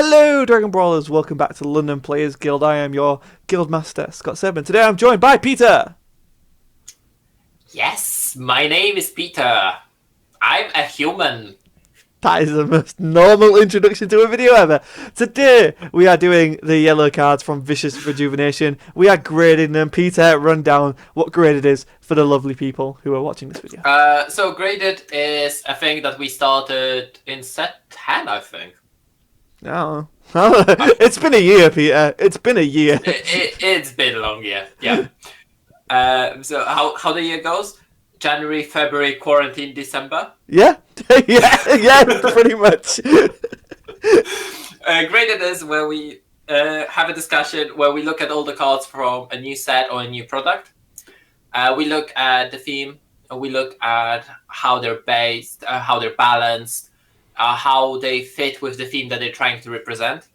Hello, Dragon Brawlers. Welcome back to the London Players Guild. I am your guild master, Scott Sedman. Today I'm joined by Peter. Yes, my name is Peter. I'm a human. That is the most normal introduction to a video ever. Today we are doing the yellow cards from Vicious Rejuvenation. We are grading them. Peter, run down what graded is for the lovely people who are watching this video. So graded is a thing that we started in set 10, I think. Oh. It's been a year, Peter. It's been a year. It's been a long year, yeah. So how the year goes? January, February, quarantine, December? Yeah? yeah, pretty much. Graded is where we have a discussion where we look at all the cards from a new set or a new product. We look at the theme, we look at how they're based, how they're balanced, how they fit with the theme that they're trying to represent.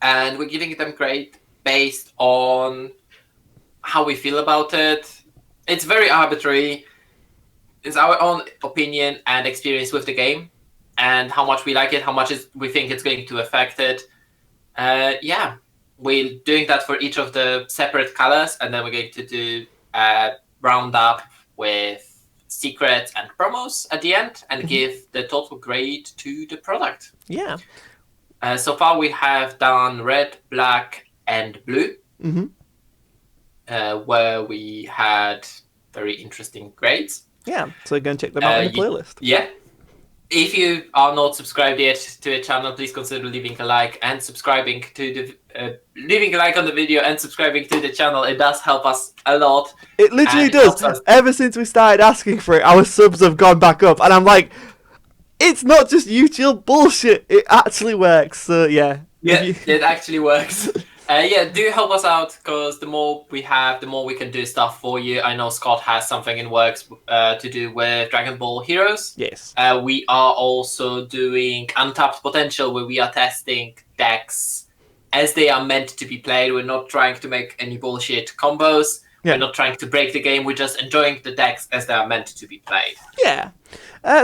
And we're giving them grade based on how we feel about it. It's very arbitrary. It's our own opinion and experience with the game and how much we like it, how much we think it's going to affect it. Yeah, we're doing that for each of the separate colors, and then we're going to do a roundup with secrets and promos at the end and give the total grade to the product. Yeah. So far we have done red, black, and blue. Where we had very interesting grades. Yeah, so go and check them out in the playlist. Yeah. If you are not subscribed yet to the channel, please consider leaving a like and subscribing to the leaving a like on the video and subscribing to the channel. It does help us a lot. It literally does. Ever since we started asking for it, our subs have gone back up, and I'm like, it's not just YouTube bullshit. It actually works. So yeah. Yeah, it actually works. Yeah, do help us out, because the more we have, the more we can do stuff for you. I know Scott has something in works to do with Dragon Ball Heroes. Yes. We are also doing Untapped Potential, where we are testing decks as they are meant to be played. We're not trying to make any bullshit combos. Yeah. We're not trying to break the game. We're just enjoying the decks as they are meant to be played. Yeah.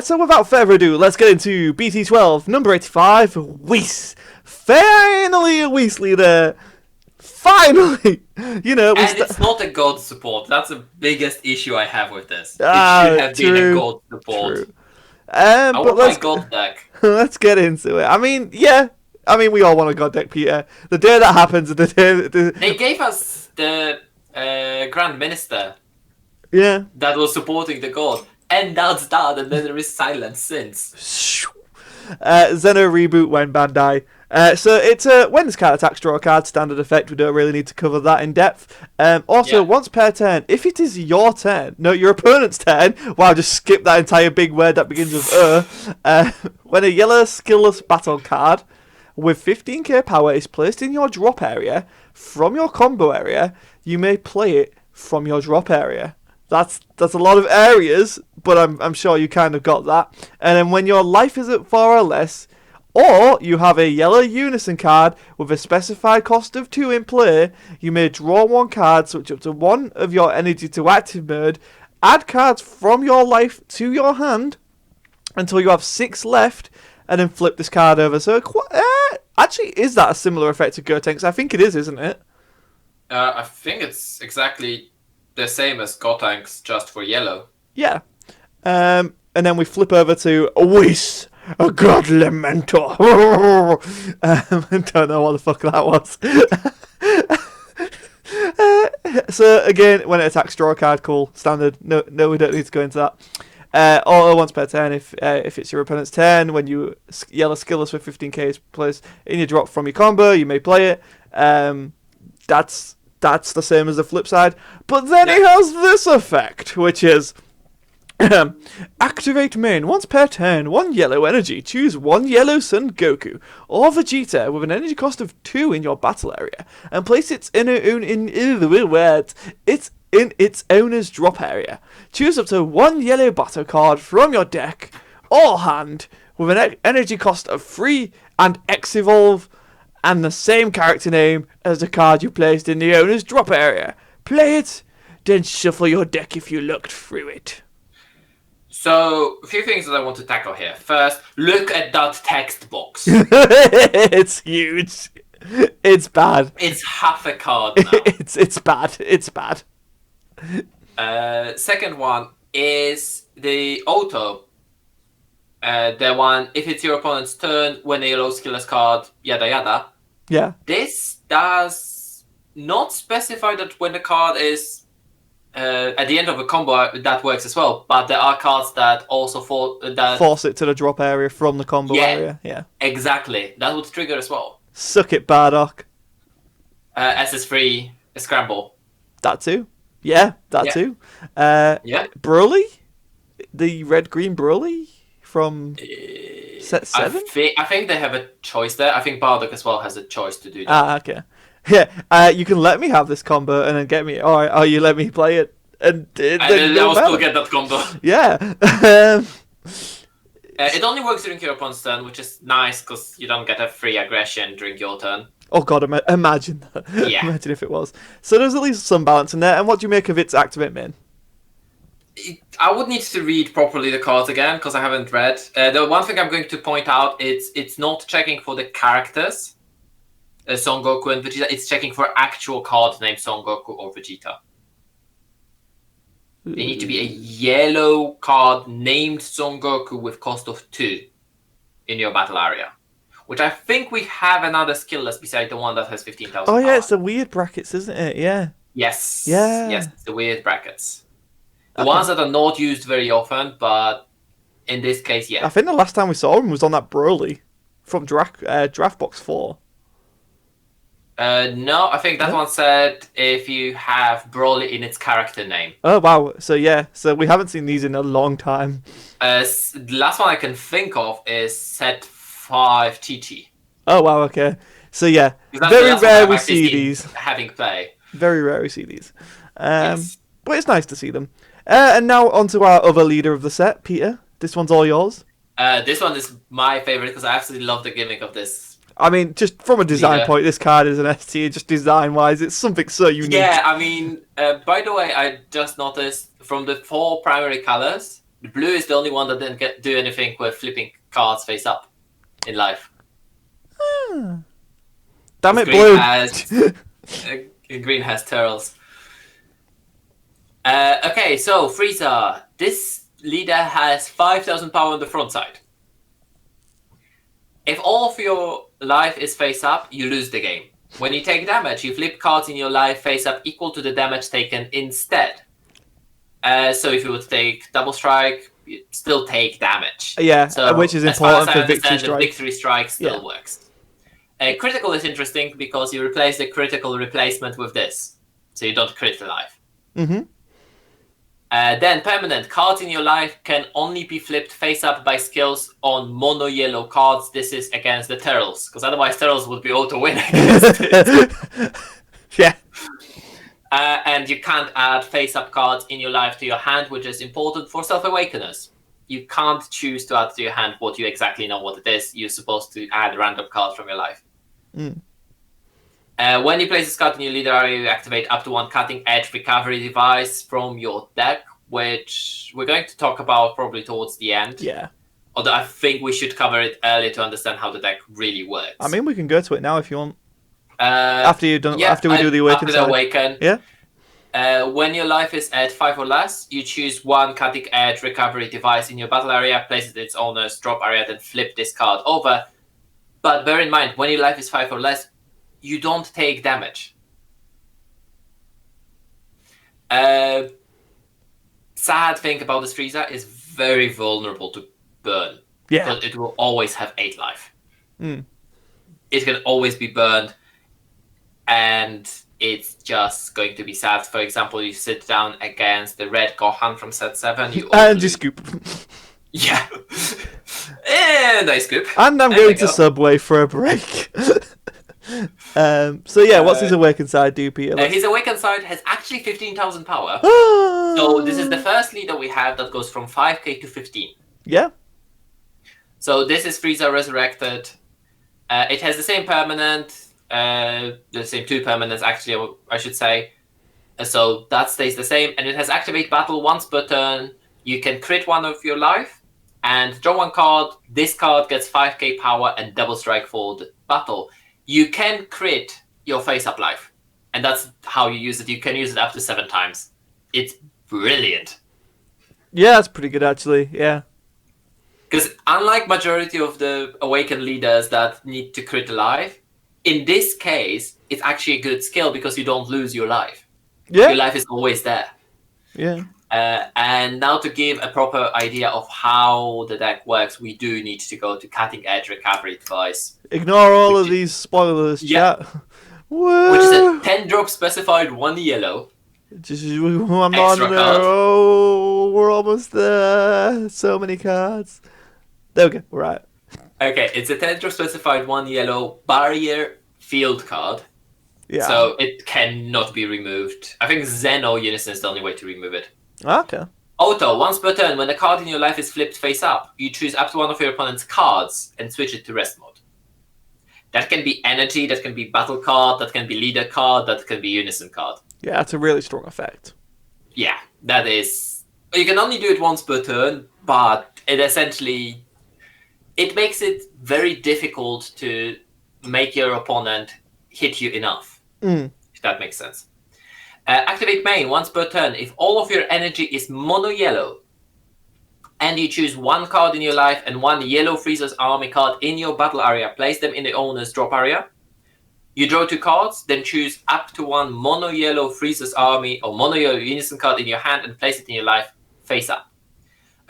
So without further ado, let's get into BT12, number 85, Whis. Finally a Whis leader. Finally! You know, and it's not a god support. That's the biggest issue I have with this. It should have been a god support. True. I want my god deck. Let's get into it. I mean, yeah. I mean, we all want a god deck, Peter. The day that happens, the day... They gave us the Grand Minister. Yeah. That was supporting the god. And that's that, and then there is silence since. Zeno reboot when Bandai. So it's when this card attacks, draw a card, standard effect. We don't really need to cover that in depth. Also, once per turn, if it is your turn, no, your opponent's turn. Wow, just skip that entire big word that begins with when a yellow skillless battle card with 15k power is placed in your drop area from your combo area, you may play it from your drop area. That's a lot of areas, but I'm sure you kind of got that. And then when your life is at 4 or less, or you have a yellow Unison card with a specified cost of 2 in play, you may draw 1 card, switch up to 1 of your energy to active mode, add cards from your life to your hand until you have 6 left, and then flip this card over. So, actually, is that a similar effect to Gotenks? I think it is, isn't it? I think it's exactly the same as Gotenks, just for yellow. Yeah. And then we flip over to Whis. A godly mentor. I don't know what the fuck that was. So again, when it attacks, draw a card. Cool, standard. No, we don't need to go into that. Auto once per turn. If it's your opponent's turn, when you yellow skillless with 15k is placed in your drop from your combo, you may play it. That's the same as the flip side. But then it has this effect, which is. Activate main once per turn, 1 yellow energy. Choose 1 yellow Son Goku or Vegeta with an energy cost of 2 in your battle area and place it in its owner's drop area. Choose up to 1 yellow battle card from your deck or hand with an energy cost of 3 and X evolve and the same character name as the card you placed in the owner's drop area. Play it, then shuffle your deck if you looked through it. So, a few things that I want to tackle here. First, look at that text box. bucks. It's huge. It's bad. It's half a card now. It's bad. It's bad. Second one is the auto. The one, if it's your opponent's turn, when a yellow skillless card, yada yada. Yeah. This does not specify that when the card is at the end of a combo, that works as well. But there are cards that also force it to the drop area from the combo area. Yeah. Exactly. That would trigger as well. Suck it, Bardock. SS3 scramble. That too. Yeah, that too. Broly? The red-green Broly from set 7? I think they have a choice there. I think Bardock as well has a choice to do that. Okay. Yeah, you can let me have this combo and then get me, or you let me play it. And then I'll still get that combo. Yeah. It only works during your opponent's turn, which is nice because you don't get a free aggression during your turn. Oh god, imagine that. Yeah. Imagine if it was. So there's at least some balance in there. And what do you make of its activate min? I would need to read properly the cards again because I haven't read. The one thing I'm going to point out it's not checking for the characters, Son Goku and Vegeta. It's checking for actual card named Son Goku or Vegeta. They need to be a yellow card named Son Goku with cost of 2 in your battle area. Which I think we have another skillless beside the one that has 15,000 Oh yeah, power. it's the weird brackets, isn't it? Yeah. Yes. Yeah. Yes, it's the weird brackets. The ones that are not used very often, but in this case, yeah. I think the last time we saw him was on that Broly from Draft Box 4. No, I think that one said if you have Broly in its character name. Oh wow, so yeah, so we haven't seen these in a long time. The last one I can think of is set 5 Chi-Chi. Oh wow, okay. So yeah, very rare we see these. Having play. Very rare we see these. Yes. But it's nice to see them. And now on to our other leader of the set, Peter. This one's all yours. This one is my favorite because I absolutely love the gimmick of this. I mean, just from a design point, this card is an S tier, just design-wise. It's something so unique. Yeah, I mean, by the way, I just noticed from the 4 primary colors, the blue is the only one that didn't do anything with flipping cards face up in life. Damn it, blue! Green has turtles. Okay, so Frieza. This leader has 5,000 power on the front side. If all of your life is face up, you lose the game. When you take damage, you flip cards in your life face up equal to the damage taken instead. So if you would take double strike, you still take damage. Yeah, so which is important for victory strike. The victory strike still works. Critical is interesting because you replace the critical replacement with this. So you don't crit the life. Mm-hmm. Then permanent cards in your life can only be flipped face up by skills on mono yellow cards. This is against the turtles, because otherwise turtles would be auto win against it. Yeah. And you can't add face up cards in your life to your hand, which is important for self awakeners. You can't choose to add to your hand what you exactly know what it is. You're supposed to add random cards from your life. Mm. When you place this card in your leader area, you activate up to 1 cutting edge recovery device from your deck, which we're going to talk about probably towards the end. Yeah. Although I think we should cover it early to understand how the deck really works. I mean, we can go to it now if you want. After we do the awaken. After the awaken. Yeah. When your life is at 5 or less, you choose 1 cutting edge recovery device in your battle area, place it in its owner's drop area, then flip this card over. But bear in mind, when your life is 5 or less, you don't take damage. Sad thing about this Frieza is very vulnerable to burn. Yeah. Because it will always have 8 life. Mm. It can always be burned. And it's just going to be sad. For example, you sit down against the red Gohan from set 7. And you scoop. Yeah. And I scoop. And I'm going to Subway for a break. So yeah, what's his awakened side do, Peter? His awakened side has actually 15,000 power. So this is the first leader we have that goes from 5k to 15. Yeah. So this is Frieza Resurrected. It has the same permanent, the same 2 permanents actually, I should say. So that stays the same, and it has activate battle once per turn. You can crit 1 of your life, and draw one card. This card gets 5k power and double strike for the battle. You can crit your face-up life, and that's how you use it. You can use it up to 7 times. It's brilliant. Yeah, that's pretty good actually. Yeah. Because unlike majority of the Awakened leaders that need to crit life, in this case, it's actually a good skill because you don't lose your life. Yeah. Your life is always there. Yeah. And now to give a proper idea of how the deck works, we do need to go to Cutting Edge Recovery Advice. Ignore all of these spoilers, chat. Which is a 10-drop specified 1 yellow. I'm on there. Oh, we're almost there. So many cards. There we go. We're right. Okay, it's a 10-drop specified 1 yellow barrier field card. Yeah. So it cannot be removed. I think Zen or Unison is the only way to remove it. Okay. Auto, once per turn, when a card in your life is flipped face up, you choose up to one of your opponent's cards and switch it to rest mode. That can be energy, that can be battle card, that can be leader card, that can be Unison card. Yeah, that's a really strong effect. Yeah, that is... You can only do it once per turn, but it essentially... It makes it very difficult to make your opponent hit you enough, if that makes sense. Activate main once per turn. If all of your energy is mono yellow, and you choose one card in your life and one yellow Frieza's army card in your battle area, place them in the owner's drop area. You draw 2 cards, then choose up to one mono yellow Frieza's army or mono yellow Unison card in your hand and place it in your life face up.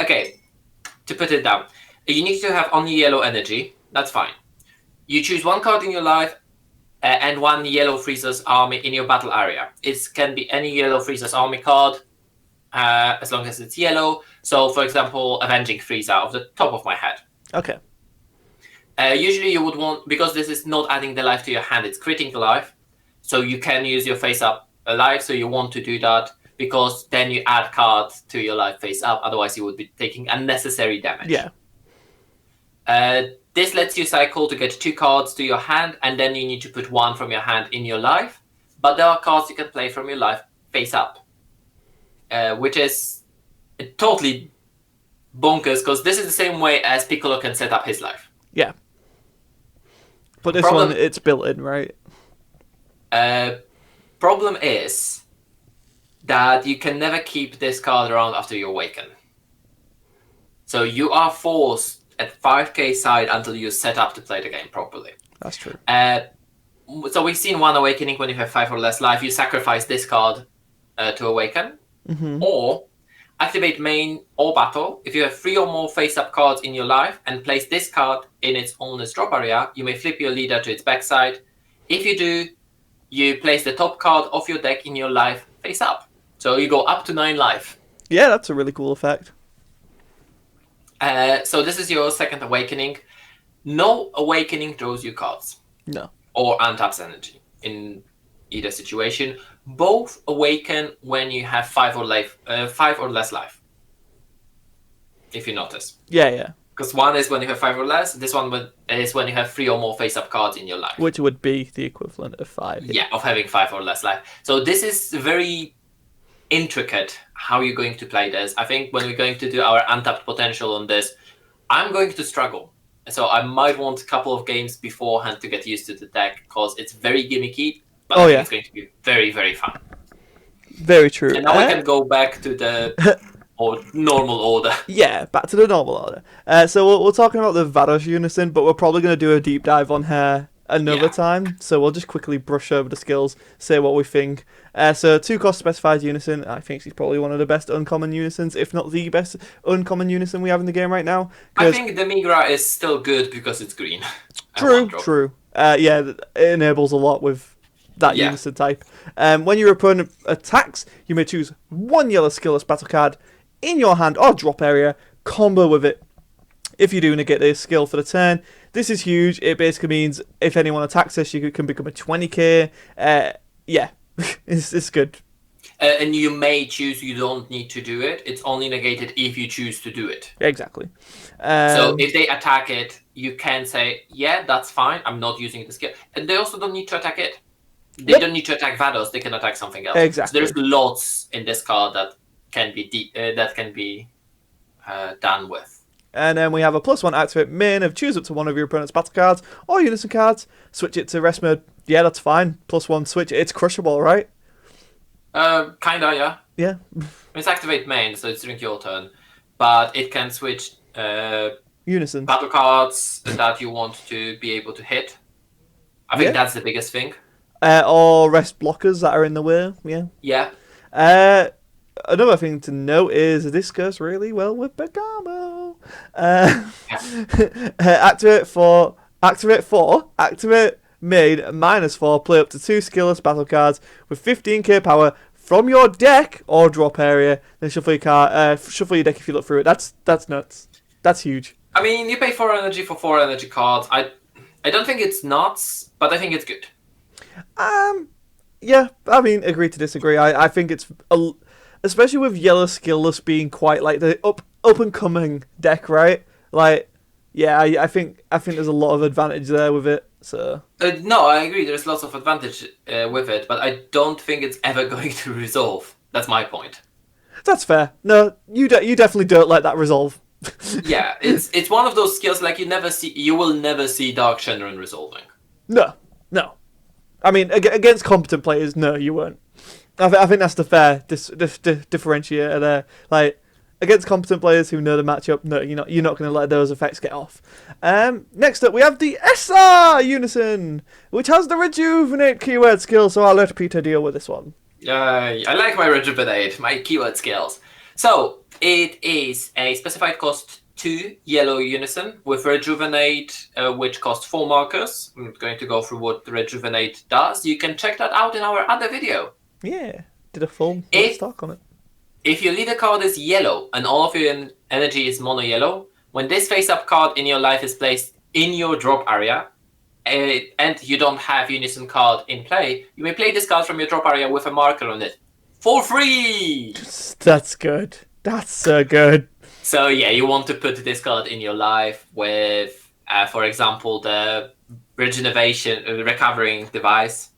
Okay, to put it down, you need to have only yellow energy. That's fine. You choose one card in your life and one yellow Frieza's army in your battle area. It can be any yellow Frieza's army card, as long as it's yellow. So, for example, Avenging Frieza off the top of my head. Okay. Usually you would want, because this is not adding the life to your hand, it's critting the life. So you can use your face up life, so you want to do that, because then you add cards to your life face up, otherwise you would be taking unnecessary damage. Yeah. This lets you cycle to get 2 cards to your hand, and then you need to put 1 from your hand in your life. But there are cards you can play from your life face up, which is totally bonkers, because this is the same way as Piccolo can set up his life. Yeah. But this one, it's built in, right? Problem is that you can never keep this card around after you awaken. So you are forced at 5k side until you set up to play the game properly. That's true. So we've seen one awakening when you have 5 or less life. You sacrifice this card to awaken. Mm-hmm. Or activate main or battle. If you have 3 or more face-up cards in your life and place this card in its owner's drop area, you may flip your leader to its backside. If you do, you place the top card of your deck in your life face up. So you go up to 9 life. Yeah, that's a really cool effect. So this is your second awakening. No awakening draws you cards. No. Or untaps energy in either situation. Both awaken when you have 5 or less life. If you notice. Yeah. Because one is when you have 5 or less. This one is when you have 3 or more face-up cards in your life. Which would be the equivalent of 5. Yeah, of having 5 or less life. So this is very intricate how you're going to play this. I think when we're going to do our untapped potential on this, I'm going to struggle. So I might want a couple of games beforehand to get used to the deck, because it's very gimmicky, but I think it's going to be very, very fun. Very true. And now I can go back to the normal order. Yeah, back to the normal order. So we're talking about the Vados Unison, but we're probably going to do a deep dive on her another time. So we'll just quickly brush over the skills, say what we think. So 2-cost specified Unison. I think she's probably one of the best uncommon Unisons, if not the best uncommon Unison we have in the game right now. I think the Migra is still good because it's green. True. Yeah, it enables a lot with that Unison type. When your opponent attacks, you may choose 1 yellow skillless battle card in your hand or drop area, combo with it. If you do negate this skill for the turn, this is huge. It basically means if anyone attacks us, you can become a 20k. Yeah, it's good. And you may choose you don't need to do it. It's only negated if you choose to do it. Exactly. So if they attack it, you can say, yeah, that's fine. I'm not using the skill. And they also don't need to attack it. They don't need to attack Vados. They can attack something else. Exactly. So there's lots in this card that can be done with. And then we have a +1 activate main of choose up to one of your opponent's battle cards or Unison cards. Switch it to rest mode. Yeah, that's fine. +1 switch it. It's crushable, right? Kinda, yeah. Yeah. It's activate main, so it's during your turn. But it can switch Unison. battle cards that you want to be able to hit. I think that's the biggest thing. Or rest blockers that are in the way. Yeah. Yeah. Another thing to note is this goes really well with Bergamo. Activate main -4, play up to 2 skillless battle cards with 15k power from your deck or drop area. Then shuffle your deck if you look through it. That's nuts. That's huge. I mean, you pay 4 energy for 4 energy cards. I don't think it's nuts, but I think it's good. Yeah, I mean, agree to disagree. I think it's especially with yellow skillless being quite like the up and coming deck, right? Like, yeah, I think there's a lot of advantage there with it. So no, I agree. There's lots of advantage with it, but I don't think it's ever going to resolve. That's my point. That's fair. No, you definitely don't let that resolve. Yeah, it's one of those skills like you will never see Dark Shenron resolving. No. I mean, against competent players, no, you won't. I think that's the fair differentiator there. Like, against competent players who know the matchup, no, you're not going to let those effects get off. Next up, we have the SR Unison, which has the Rejuvenate keyword skill, so I'll let Peter deal with this one. I like my Rejuvenate, my keyword skills. So, it is a specified cost 2 yellow Unison with Rejuvenate, which costs 4 markers. I'm not going to go through what Rejuvenate does. You can check that out in our other video. Yeah, did a full talk on it. If your leader card is yellow and all of your energy is mono yellow, when this face-up card in your life is placed in your drop area, and you don't have Unison card in play, you may play this card from your drop area with a marker on it for free. That's good. That's so good. So yeah, you want to put this card in your life with, for example, the Rejuvenation recovering device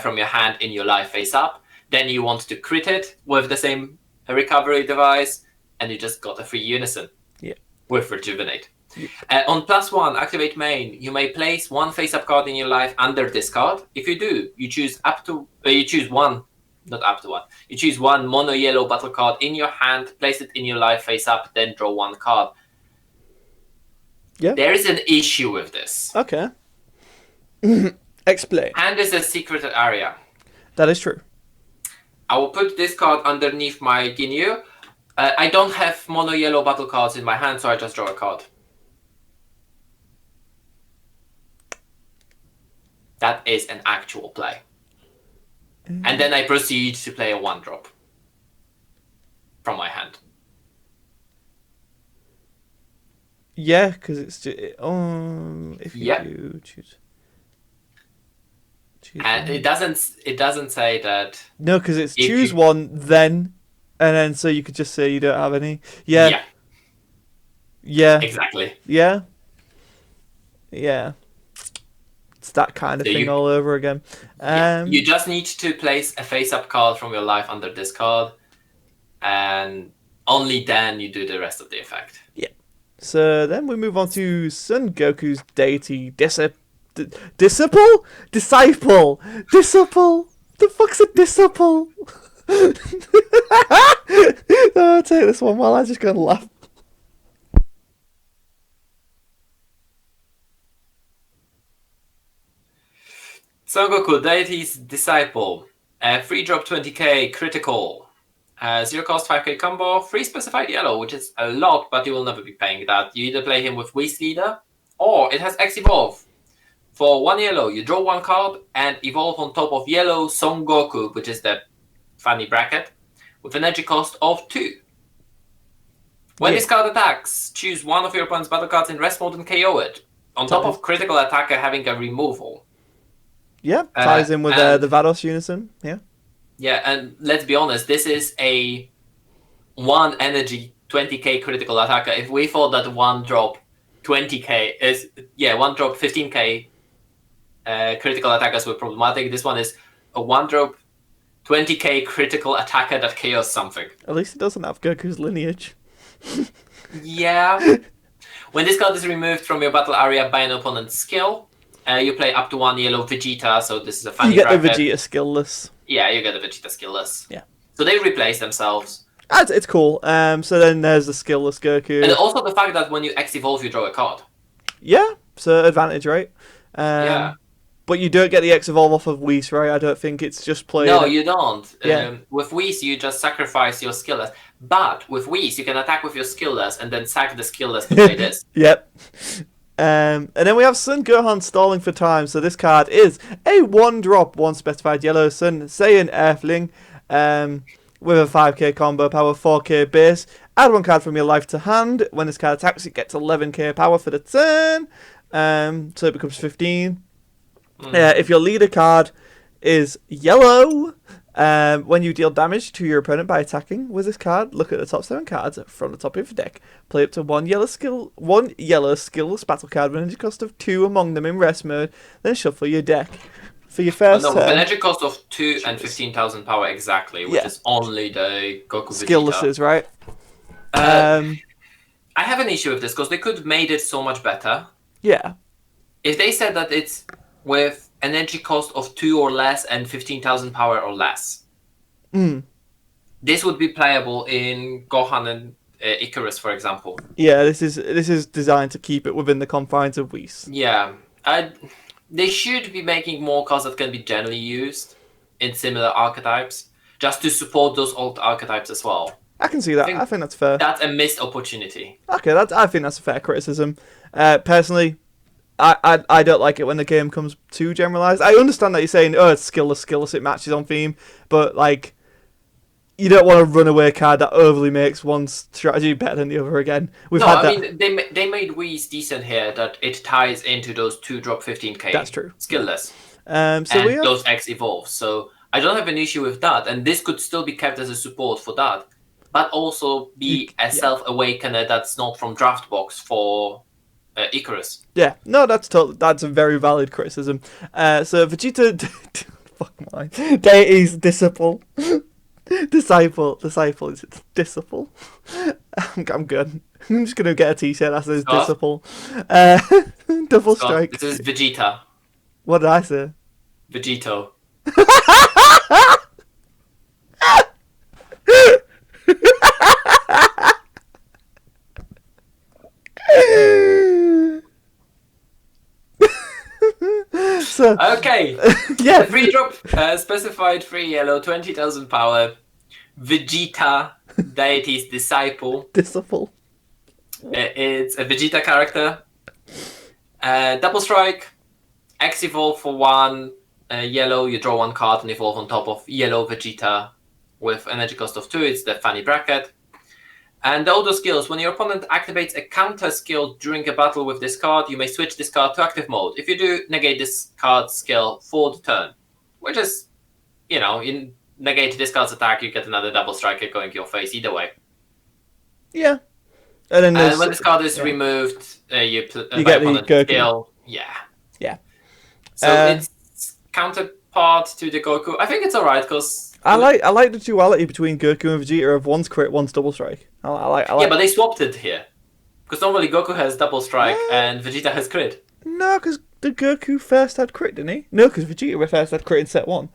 from your hand in your life face up. Then you want to crit it with the same recovery device, and you just got a free Unison. Yeah. With Rejuvenate. Yeah. On +1, activate main. You may place 1 face-up card in your life under this card. If you do, you choose one. Not up to 1. You choose 1 mono yellow battle card in your hand, place it in your life face up, then draw 1 card. Yeah. There is an issue with this. Okay. Explain. Hand is a secret area. That is true. I will put this card underneath my Ginyu. I don't have mono yellow battle cards in my hand, so I just draw a card. That is an actual play. And then I proceed to play a 1-drop from my hand. Yeah, because it's just, if you do choose. And it doesn't say that. No, because it's choose one, then, and then so you could just say you don't have any. Yeah. Exactly. Yeah. It's that kind of thing all over again. You just need to place a face-up card from your life under this card, and only then you do the rest of the effect. Yeah. So then we move on to Son Goku's deity Disciple. The fuck's a disciple? I'll take this one while I just gonna laugh. Son Goku, Deity's Disciple. 3-drop 20k critical. 0 cost 5k combo. 3 specified yellow, which is a lot, but you will never be paying that. You either play him with Whis Leader, or it has X Evolve. For 1 yellow, you draw 1 card and evolve on top of yellow Son Goku, which is the funny bracket, with an energy cost of 2. When this card attacks, choose 1 of your opponent's battle cards in rest mode and KO it. On top of critical attacker having a removal. Yeah, ties in with the Vados Unison. Yeah. Yeah, and let's be honest, this is a 1 energy 20k critical attacker. If we thought that 1 drop 20k is 1 drop 15k critical attackers were problematic, this one is a 1 drop 20k critical attacker that KOs something. At least it doesn't have Goku's lineage. Yeah. When this card is removed from your battle area by an opponent's skill, you play up to 1 yellow Vegeta, so this is a funny bracket. You get the Vegeta skillless. Yeah, you get the Vegeta skillless. Yeah. So they replace themselves. It's cool. So then there's the skillless Goku. And also the fact that when you X-Evolve, you draw a card. Yeah, so advantage, right? Yeah. But you don't get the X-Evolve off of Whis, right? I don't think it's just playing... No, you don't. Yeah. With Whis, you just sacrifice your skillless. But with Whis, you can attack with your skillless and then sack the skillless to play this. Yep. And then we have Son Gohan stalling for time. So this card is a 1-drop, 1 specified yellow Sun Saiyan Earthling with a 5k combo power, 4k base. Add 1 card from your life to hand. When this card attacks, it gets 11k power for the turn. So it becomes 15. If your leader card is yellow, when you deal damage to your opponent by attacking with this card, look at the top 7 cards from the top of your deck. Play up to 1 yellow skillless battle card with an energy cost of 2 among them in rest mode, then shuffle your deck. For your first turn... with an energy cost of 2 and 15,000 power exactly, which is only the Goku Vegeta. Skilllesses, right? I have an issue with this, because they could have made it so much better. Yeah. If they said that it's with an energy cost of 2 or less and 15,000 power or less, this would be playable in Gohan and Icarus, for example. Yeah, this is designed to keep it within the confines of Whis. Yeah. They should be making more cards that can be generally used in similar archetypes, just to support those old archetypes as well. I can see that. I think that's fair. That's a missed opportunity. Okay, I think that's a fair criticism. Personally, I don't like it when the game comes too generalized. I understand that you're saying, oh, it's skillless, it matches on theme, but like, you don't want a runaway card that overly makes one strategy better than the other again. They made Whis decent here, that it ties into those 2-drop 15k. That's true. Skillless. So those X-Evolve. So I don't have an issue with that, and this could still be kept as a support for that, but also be a self-awakener that's not from draft box for Icarus. Yeah, no, that's a very valid criticism. So Vegeta, fuck mine, Deity's Disciple. Disciple is it Disciple? I'm good. I'm just gonna get a t-shirt that says Disciple. Double strike. This is Vegeta. What did I say? Vegito. So, okay. Yeah. 3-drop specified 3 yellow, 20,000 power. Vegeta, Deity's Disciple. Disciple. It's a Vegeta character. Double strike. X-Evolve for 1 yellow. You draw 1 card and evolve on top of yellow Vegeta with energy cost of 2. It's the funny bracket. And the auto skills, when your opponent activates a counter skill during a battle with this card, you may switch this card to active mode. If you do, negate this card's skill for the turn. Which is, you negate this card's attack, you get another double striker going your face either way. Yeah. And then when this card is removed, you get the Goku skill. Yeah. So it's counterpart to the Goku. I think it's alright, because... I like the duality between Goku and Vegeta of one's crit, one's double strike. I like. Yeah, but they swapped it here. Because normally Goku has double strike and Vegeta has crit. No, because the Goku first had crit, didn't he? No, because Vegeta first had crit in set 1.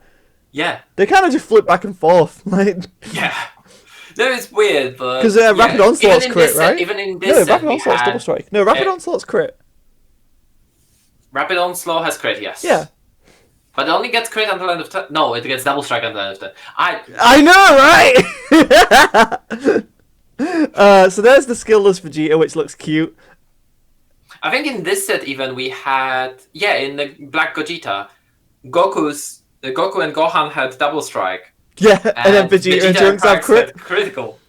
Yeah. They kind of just flip back and forth. Yeah. No, it's weird, but... Because Rapid Onslaught's crit, right? Even in this Rapid Onslaught's double strike. No, Rapid Onslaught's crit. Rapid Onslaught has crit, yes. Yeah. But it only gets crit until end of turn. No, it gets double strike until end of turn. I know, right? So there's the skillless Vegeta, which looks cute. I think in this set even we had... Yeah, in the Black Gogeta, Goku and Gohan had double strike. Yeah, and then Vegeta and Trunks have crit. Critical.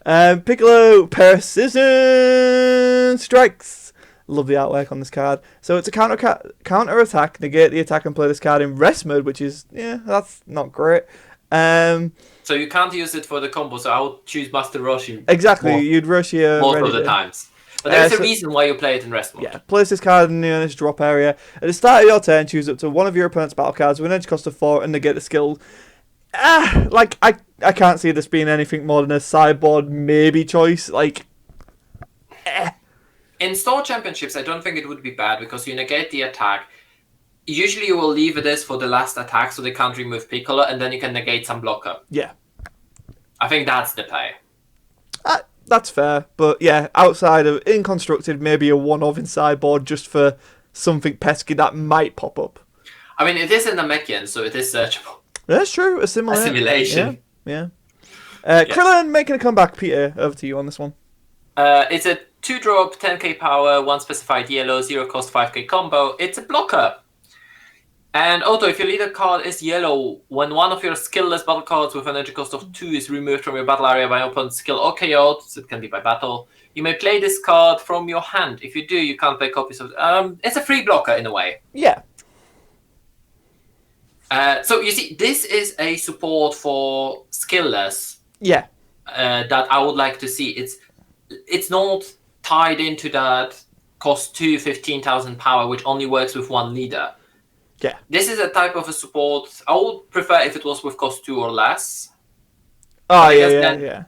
Piccolo, Precision Strikes. Love the artwork on this card. So it's a counter attack, negate the attack and play this card in rest mode, which is, that's not great. So you can't use it for the combo, so I would choose Master Roshi. Exactly, you'd Roshi most of the times. But there's a reason why you play it in rest mode. Yeah, place this card in the earnest drop area. At the start of your turn, choose up to one of your opponent's battle cards with an edge cost of 4 and negate the skill. I can't see this being anything more than a sideboard maybe choice. In Store Championships, I don't think it would be bad because you negate the attack. Usually you will leave this for the last attack so they can't remove Piccolo, and then you can negate some blocker. Yeah. I think that's the play. That's fair, but yeah, outside of Inconstructed, maybe a one-off in sideboard just for something pesky that might pop up. I mean, it is in the Namekian, so it is searchable. That's true, Assimilation. Yeah. Krillin making a comeback, Peter, over to you on this one. It's a 2-drop, 10k power, 1 specified yellow, 0 cost 5k combo. It's a blocker. And Otto, if your leader card is yellow, when one of your skillless battle cards with energy cost of 2 is removed from your battle area by an opponent's skill or KO'd, so it can be by battle, you may play this card from your hand. If you do, you can't play copies of it's a free blocker in a way. Yeah. So you see, this is a support for skillless. Yeah. That I would like to see. It's not tied into that cost 2 15,000 power, which only works with one leader. Yeah. This is a type of a support. I would prefer if it was with cost 2 or less. Oh, yeah.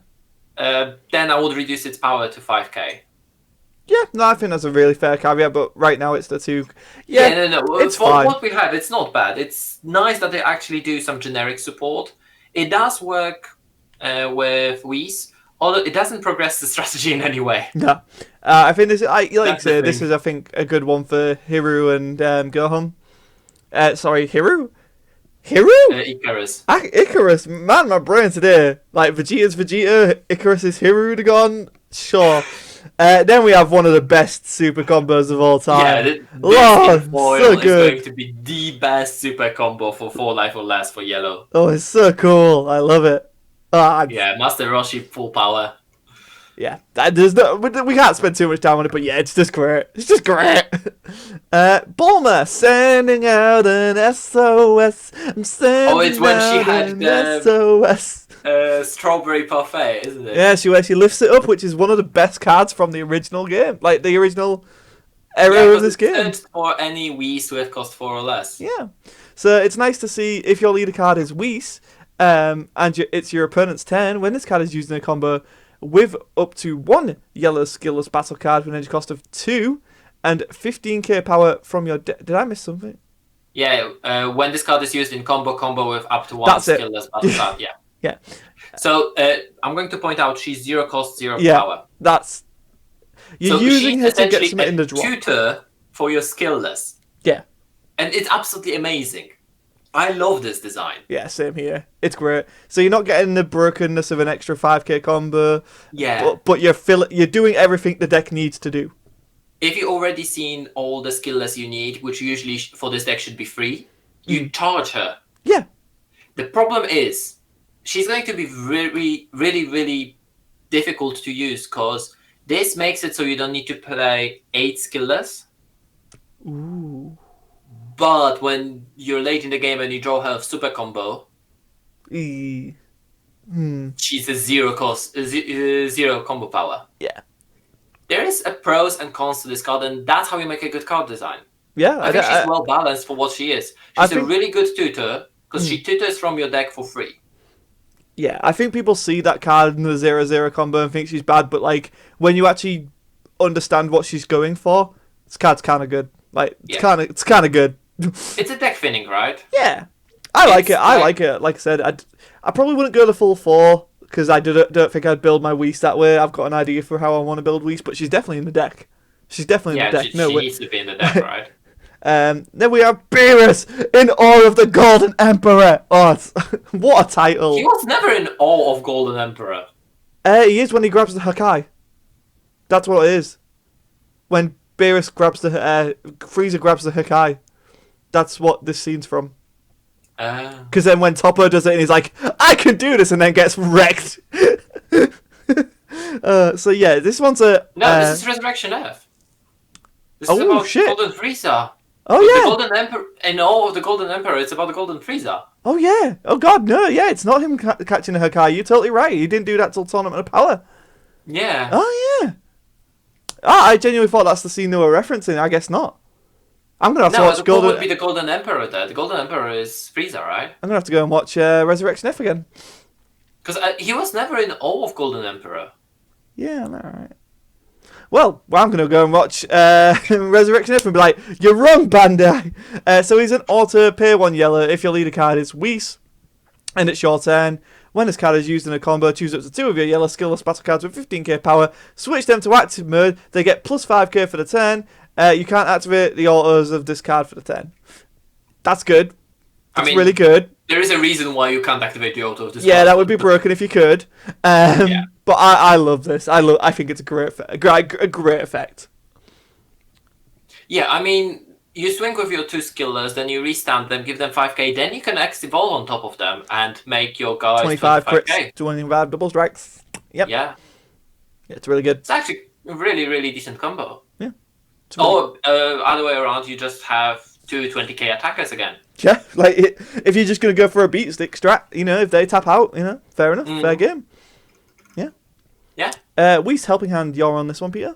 Then I would reduce its power to 5k. Yeah, no, I think that's a really fair caveat, but right now it's the 2. Yeah, no. It's for fine. what we have, it's not bad. It's nice that they actually do some generic support. It does work with whis, although it doesn't progress the strategy in any way. No. I think this, like you say, this is, I think, a good one for Hiru and Gohan. Sorry, Hiru? Icarus. Icarus, man, my brain today. Like, Vegeta's Vegeta, Icarus is Hiru to Gohan. Sure. Then we have one of the best super combos of all time. Yeah, Lord, so good. Is going to be the best super combo for 4 life or less for yellow. Oh, it's so cool. I love it. Yeah, Master Roshi full power. Yeah, we can't spend too much time on it, but yeah, it's just great. It's just great. Bulma sending out an SOS. I'm sending it's when she had the SOS. Strawberry parfait, isn't it? Yeah, she lifts it up, which is one of the best cards from the original game, like the original era of this game. It's for any whis with cost 4 or less. Yeah, so it's nice to see if your leader card is whis, and it's your opponent's turn when this card is used in a combo with up to 1 yellow skillless battle card with an energy cost of 2 and 15k power from your deck. Did I miss something? Yeah, when this card is used in combo with up to 1 skillless battle card, yeah. Yeah. So I'm going to point out she's 0 cost, 0 power. That's... You're using her to get something in the drop. Tutor for your skillless. Yeah. And it's absolutely amazing. I love this design. Yeah, same here. It's great. So you're not getting the brokenness of an extra 5k combo. Yeah. But you're doing everything the deck needs to do. If you've already seen all the skillless you need, which usually for this deck should be free, you charge her. Yeah. The problem is, she's going to be really, really, really difficult to use because this makes it so you don't need to play 8 skillless. Ooh. But when you're late in the game and you draw her super combo, she's a 0 cost, 0 combo power. Yeah. There is a pros and cons to this card, and that's how you make a good card design. Yeah, I think she's well balanced for what she is. She's a really good tutor because she tutors from your deck for free. Yeah, I think people see that card in the 0-0 combo and think she's bad, but like when you actually understand what she's going for, this card's kind of good. Like it's kind of good. It's a deck thinning, right? Yeah, I like it. Like I said, I probably wouldn't go the full 4 because I don't think I'd build my whis that way. I've got an idea for how I want to build whis, but she's definitely in the deck. She's definitely in the deck. She needs to be in the deck, right? Then we have Beerus in awe of the Golden Emperor. Oh, what a title! He was never in awe of Golden Emperor. He is when he grabs the Hakai. That's what it is. When Beerus grabs the Frieza grabs the Hakai. That's what this scene's from. Because then when Toppo does it and he's like, I can do this, and then gets wrecked. So yeah, this one's a... this is Resurrection F. This is about Golden Frieza. Oh yeah. The Golden Emperor, in all of the Golden Emperor, it's about the Golden Frieza. Oh yeah. Oh god, no, yeah, it's not him catching a Hakai. You're totally right. He didn't do that till Tournament of Power. Yeah. Oh yeah. I genuinely thought that's the scene they were referencing. I guess not. I'm gonna have to watch Golden. Would be the Golden Emperor there. The Golden Emperor is Frieza, right? I'm gonna have to go and watch Resurrection F again. Because he was never in awe of Golden Emperor. Yeah, alright. Well, I'm going to go and watch Resurrection F and be like, you're wrong, Bandai. So he's an auto, pay 1 yellow. If your leader card is Whis, and it's your turn. When this card is used in a combo, choose up to 2 of your yellow skillless battle cards with 15k power, switch them to active mode, they get plus 5k for the turn. You can't activate the autos of this card for the turn. That's good. That's really good. There is a reason why you can't activate the auto of this card. Yeah, that would be broken if you could. But I love this. I think it's a great effect. Yeah, I mean, you swing with your 2 skillless, then you restamp them, give them 5k, then you can X-Evolve on top of them and make your guys 25 25k. crits, 25 double strikes. Yep. Yeah. It's really good. It's actually a really, really decent combo. Yeah. Or, other way around, you just have 2 20k attackers again. Yeah, like if you're just going to go for a beat stick strat, if they tap out, fair enough, fair game. Yeah. Yeah. Whis Helping Hand, you're on this one, Peter?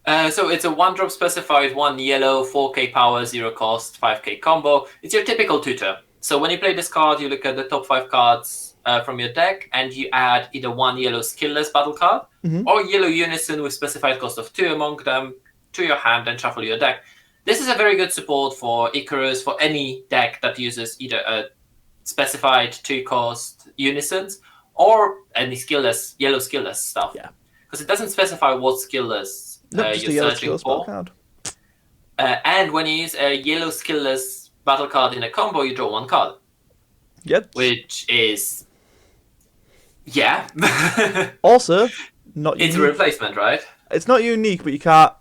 So it's a 1-drop specified, 1 yellow, 4k power, 0 cost, 5k combo. It's your typical tutor. So when you play this card, you look at the top 5 cards from your deck, and you add either 1 yellow skillless battle card, or yellow Unison with specified cost of 2 among them to your hand and shuffle your deck. This is a very good support for Icarus, for any deck that uses either a specified 2-cost Unisons or any skillless, yellow skillless stuff. Yeah. Because it doesn't specify what skillless you're searching for. Card. And when you use a yellow skillless battle card in a combo, you draw 1 card. Yep. Which is... Yeah. Also, not It's unique. a replacement, right? It's not unique, but you can't...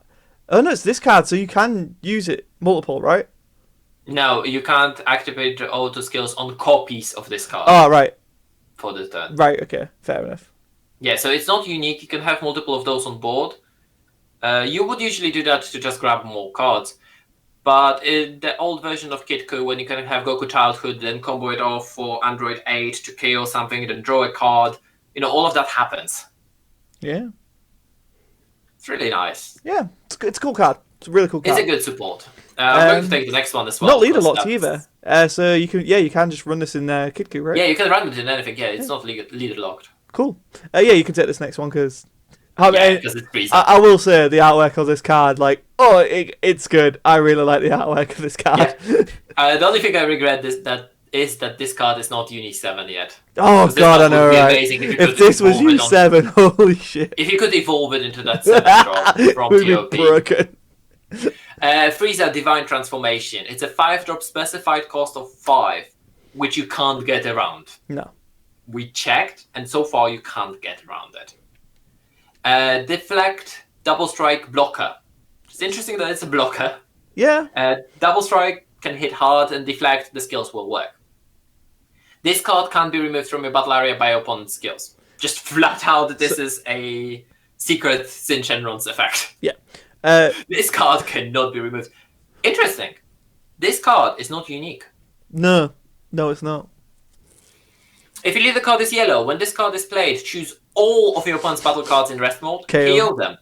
Oh, no, it's this card, so you can use it multiple, right? No, you can't activate the auto skills on copies of this card. Oh, right. For this turn. Right, okay. Fair enough. Yeah, so it's not unique. You can have multiple of those on board. You would usually do that to just grab more cards. But in the old version of Kitku, when you can have Goku Childhood, then combo it off for Android 8 to KO something, then draw a card, all of that happens. Yeah. It's really nice. Yeah, it's a cool card. It's a really cool card. It's a good support. I'm going to take the next one as well. Not leader locked either. So you can just run this in Kitku, right? Yeah, you can run it in anything. Yeah, it's not leader locked. Cool. You can take this next one because... because it's Frieza. I will say the artwork of this card, it's good. I really like the artwork of this card. Yeah. The only thing I regret is that this card is not Uni 7 yet. Oh god, I know, right? If this was Uni 7, holy shit! If you could evolve it into that 7-drop from TOP. Broken. Frieza Divine Transformation. It's a 5-drop specified cost of 5, which you can't get around. No. We checked, and so far you can't get around it. Deflect, Double Strike, Blocker. It's interesting that it's a blocker. Yeah. Double Strike can hit hard, and Deflect, the skills will work. This card can't be removed from your battle area by opponent's skills. Just flat out, this is a secret Sin Shenron's effect. Yeah. This card cannot be removed. Interesting. This card is not unique. No, it's not. If your leader card is yellow, when this card is played, choose all of your opponent's battle cards in rest mode, KO them.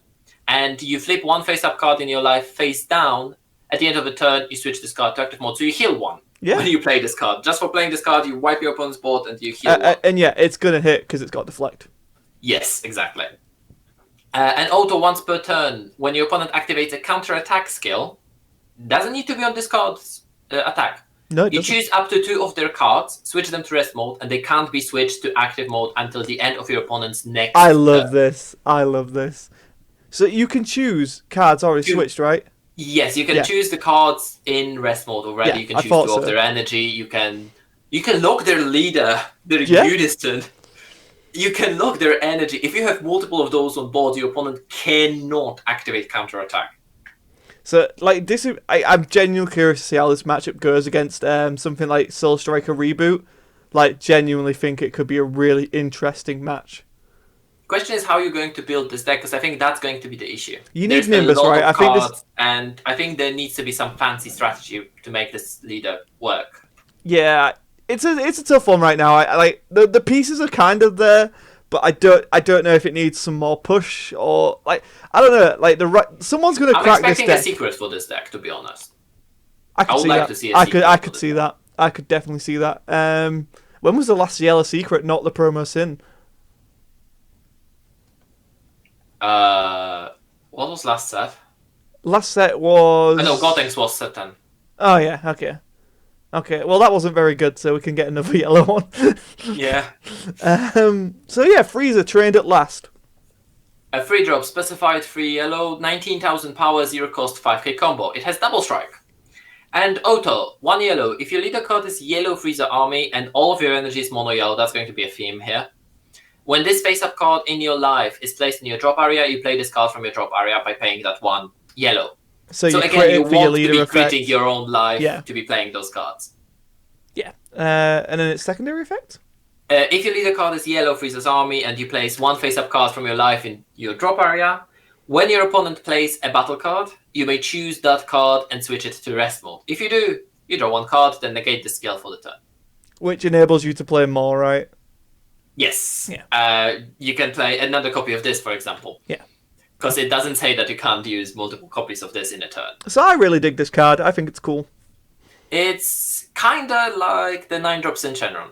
And you flip 1 face-up card in your life face down. At the end of the turn, you switch this card to active mode, so you heal 1 when you play this card. Just for playing this card, you wipe your opponent's board and you heal 1. And yeah, it's going to hit because it's got deflect. Yes, exactly. And auto once per turn, when your opponent activates a counter-attack skill, doesn't need to be on this card's attack. No, it you doesn't. choose up to 2 of their cards, switch them to rest mode, and they can't be switched to active mode until the end of your opponent's next I love this. So you can choose cards already switched, right? Yes, you can choose the cards in rest mode already. Yeah, you can choose 2 of their energy. You can lock their leader, their Unison. You can lock their energy. If you have multiple of those on board, your opponent cannot activate counter-attack. So, this is... I'm genuinely curious to see how this matchup goes against something like Soul Striker Reboot. Genuinely think it could be a really interesting match. Question is how you're going to build this deck, because I think that's going to be the issue. You need Nimbus, right? I think and I think there needs to be some fancy strategy to make this leader work. Yeah, it's a tough one right now. The pieces are kind of there, but I don't know if it needs some more push or I don't know. Someone's going to crack this deck. I'm expecting a secret for this deck, to be honest. I would like to see a secret. I could see that. I could definitely see that. When was the last yellow secret? Not the promo Sin. What was last set? Last set was... Oh, no, Gotenks was set 10. Oh, yeah, okay. Okay, well, that wasn't very good, so we can get another yellow one. Yeah. So, yeah, Frieza trained at last. A 3-drop, specified 3 yellow, 19,000 power, 0 cost, 5k combo. It has double strike. And Auto, 1 yellow. If your leader card is Yellow Frieza Army and all of your energy is mono yellow, that's going to be a theme here. When this face-up card in your life is placed in your drop area, you play this card from your drop area by paying that 1 yellow. So again, you for your want leader to be effect. critting your own life to be playing those cards. Yeah. And then its secondary effect? If your leader card is Yellow Frieza's Army and you place 1 face-up card from your life in your drop area, when your opponent plays a battle card, you may choose that card and switch it to rest mode. If you do, you draw 1 card, then negate the skill for the turn. Which enables you to play more, right? Yes. Yeah. You can play another copy of this, for example. Yeah. Because it doesn't say that you can't use multiple copies of this in a turn. So I really dig this card. I think it's cool. It's kinda like the 9-drops in Shenron.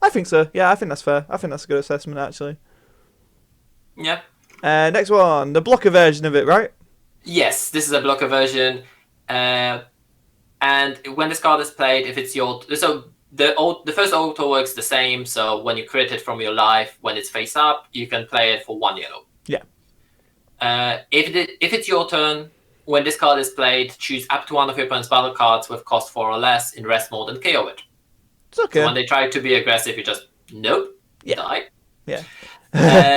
I think so. Yeah, I think that's fair. I think that's a good assessment, actually. Yeah. Next one, the blocker version of it, right? Yes, this is a blocker version. And when this card is played, if it's your... So the first auto works the same, so when you crit it from your life, when it's face up, you can play it for 1 yellow. Yeah. If it's your turn, when this card is played, choose up to 1 of your opponent's battle cards with cost 4 or less in rest mode and KO it. It's okay. So when they try to be aggressive, you just, nope, die. Yeah.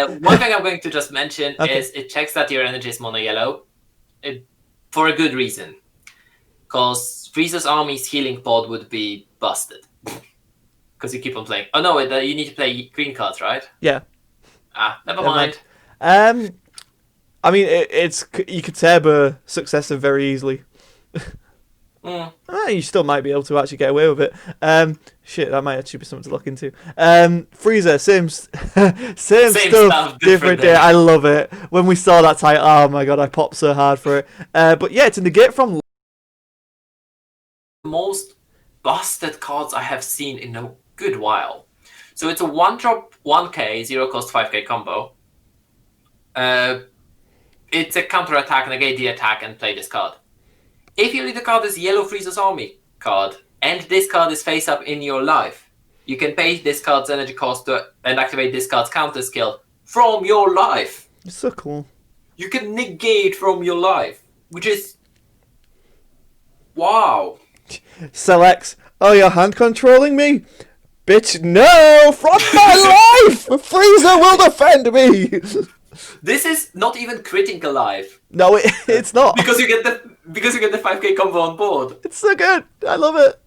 One thing I'm going to just mention is it checks that your energy is mono yellow for a good reason. Because Frieza's Army's healing pod would be busted. Because you keep on playing. Oh no, you need to play green cards, right? Yeah. Never mind. I mean, it's you could turbo successive very easily. You still might be able to actually get away with it. Shit, that might actually be something to look into. Frieza, same stuff, different day. I love it. When we saw that title, oh my god, I popped so hard for it. But yeah, to negate from... most busted cards I have seen in a good while. So it's a 1-drop, 1k, 0 cost, 5k combo. It's a counter attack, negate the attack, and play this card. If your leader card is Yellow Frieza's Army card, and this card is face up in your life, you can pay this card's energy cost and activate this card's counter skill from your life. It's so cool. You can negate from your life, which is... wow. Selects, oh, you're hand controlling me? Bitch, no! From my life! Frieza will defend me! This is not even critting alive. No, it's not. Because you get the 5k combo on board. It's so good. I love it.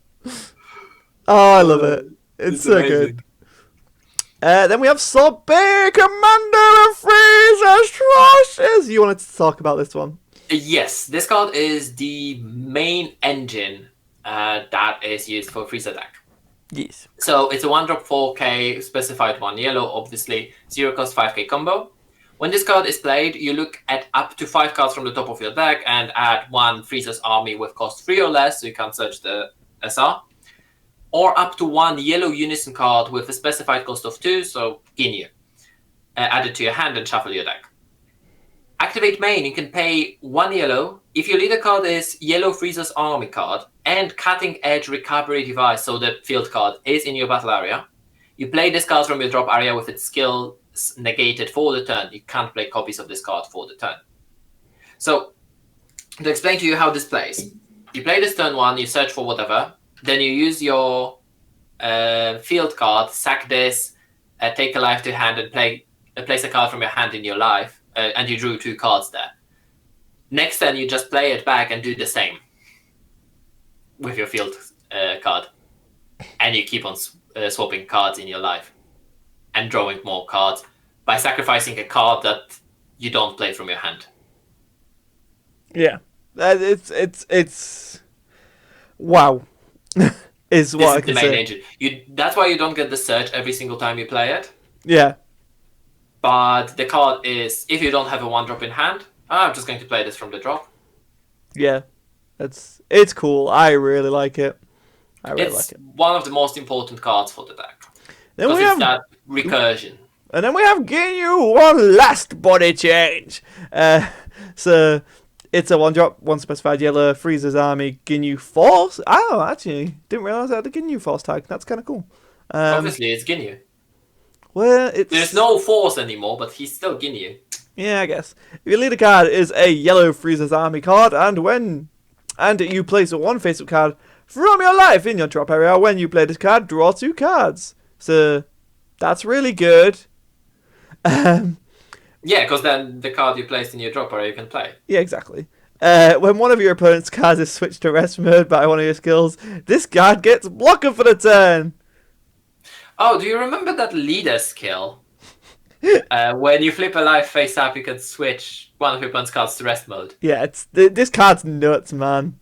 Oh, I love it. It's so amazing. Good. Then we have Sophie Commander and Frieza Resurrected. You wanted to talk about this one? Yes, this card is the main engine that is used for Frieza deck. Yes. So it's a 1-drop 4k, specified 1 yellow, obviously, 0 cost 5k combo. When this card is played, you look at up to 5 cards from the top of your deck and add 1 Frieza's Army with cost 3 or less, so you can't search the SR. Or up to 1 yellow Unison card with a specified cost of 2, so Ginyu. Add it to your hand and shuffle your deck. Activate main, you can pay 1 yellow. If your leader card is Yellow Frieza's Army card and Cutting Edge Recovery Device, so the field card, is in your battle area, you play this card from your drop area with its skill negated for the turn. You can't play copies of this card for the turn. So, to explain to you how this plays. You play this turn 1, you search for whatever, then you use your field card, sack this, take a life to hand, and place a card from your hand in your life, and you drew 2 cards there. Next turn, you just play it back and do the same with your field card. And you keep on swapping cards in your life and drawing more cards by sacrificing a card that you don't play from your hand. Yeah, it's wow. Is what I can say. Engine. That's why you don't get the search every single time you play it. Yeah. But the card is, if you don't have a 1-drop in hand, I'm just going to play this from the drop. Yeah, it's cool. I really like it. It's one of the most important cards for the deck. Then because it's that recursion. And then we have Ginyu, one last body change. So it's a 1-drop, 1 specified yellow, Frieza's Army, Ginyu Force. Oh, actually, didn't realise I had a Ginyu Force tag. That's kind of cool. Obviously, it's Ginyu. Well, There's no Force anymore, but he's still Ginyu. Yeah, I guess. If your leader card is a yellow Frieza's Army card, and you place a 1 face-up card from your life in your drop area, when you play this card, draw 2 cards. So that's really good. Yeah, because then the card you placed in your drop area you can play. Yeah, exactly. When one of your opponent's cards is switched to rest mode by one of your skills, this card gets blocker for the turn. Oh, do you remember that leader skill? When you flip a life face up, you can switch one of your opponent's cards to rest mode. Yeah, this card's nuts, man.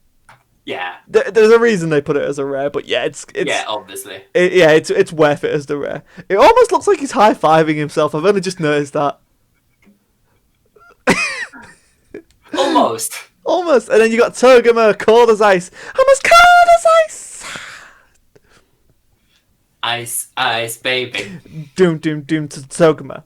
Yeah. There's a reason they put it as a rare, but yeah, it's yeah, obviously. It's worth it as the rare. It almost looks like he's high-fiving himself. I've only just noticed that. Almost. Almost. And then you got Togama, cold as ice. I'm as cold as ice. Ice, ice, baby. Doom to Togama.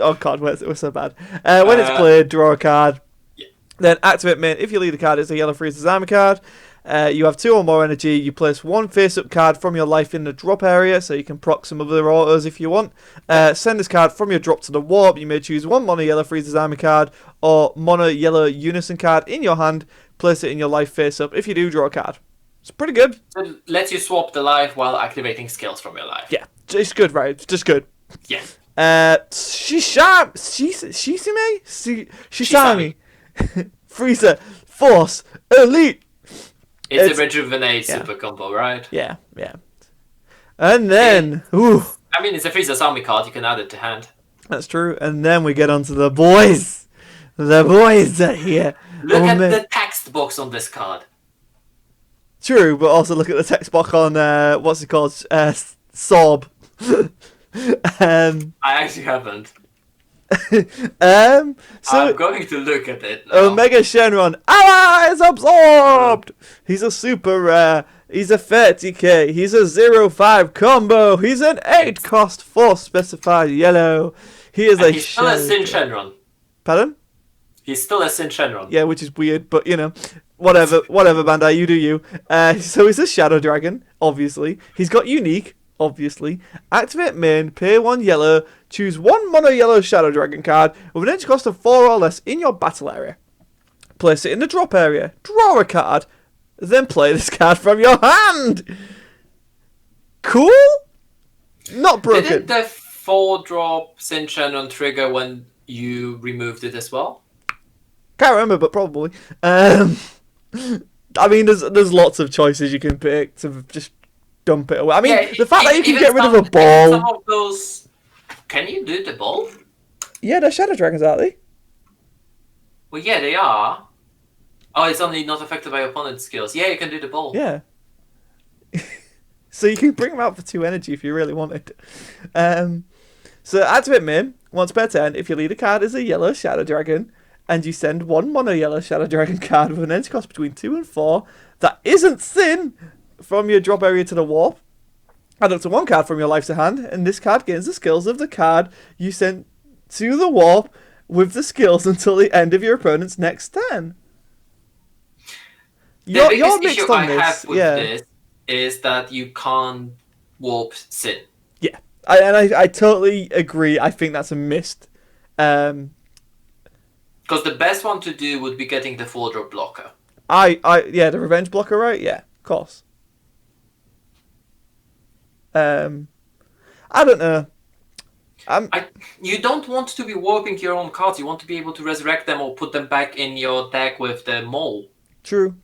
Oh god, we're so bad. When it's played, draw a card. Yeah. Then activate main. If your leader card is a yellow Frieza's Army card, you have 2 or more energy. You place 1 face-up card from your life in the drop area, so you can proc some other autos if you want. Send this card from your drop to the warp. You may choose 1 mono yellow Frieza's Army card or mono yellow Unison card in your hand. Place it in your life face-up. If you do, draw a card. It's pretty good. So it lets you swap the life while activating skills from your life. Yeah, it's good, right? It's just good. Yeah. Shisami. Frieza, Force, Elite. It's a Rejuvenate super combo, right? Yeah. And then, I mean, it's a Frieza's Army card. You can add it to hand. That's true. And then we get on to the boys. The boys are here. Look at the text box on this card. True, but also look at the text box on, what's it called? Sob. I actually haven't. So I'm going to look at it now. Omega Shenron, allies absorbed! He's a super rare. He's a 30k. He's a 0-5 combo. He's an 8 cost 4 specified yellow. He's still a Sin Shenron. Pardon? He's still a Sin Shenron. Yeah, which is weird, but you know, whatever, Bandai, you do you. So he's a Shadow Dragon, obviously. He's got unique, obviously. Activate main, pay 1 yellow, choose 1 mono yellow Shadow Dragon card with an edge cost of 4 or less in your battle area. Place it in the drop area, draw a card, then play this card from your hand. Cool? Not broken. Didn't the 4-drop Sin Shenron trigger when you removed it as well? Can't remember, but probably. I mean, there's lots of choices you can pick to just dump it away. I mean, the fact that you can get rid of a ball. Some of those, can you do the ball? Yeah, they're Shadow Dragons, aren't they? Well, yeah, they are. Oh, it's only not affected by opponent's skills. Yeah, you can do the ball. Yeah. So you can bring them out for 2 energy if you really wanted. So activate main. Once per turn, if your leader card is a yellow Shadow Dragon, and you send 1 mono yellow Shadow Dragon card with an energy cost between 2 and 4 that isn't Sin from your drop area to the warp, add up to 1 card from your life to hand, and this card gains the skills of the card you sent to the warp with the skills until the end of your opponent's next turn. The biggest issue I have with this is that you can't warp Sin. Yeah, I totally agree. I think that's a missed. Because the best one to do would be getting the 4-drop blocker. Yeah, the revenge blocker, right? Yeah, of course. I don't know. You don't want to be warping your own cards. You want to be able to resurrect them or put them back in your deck with the mole. True.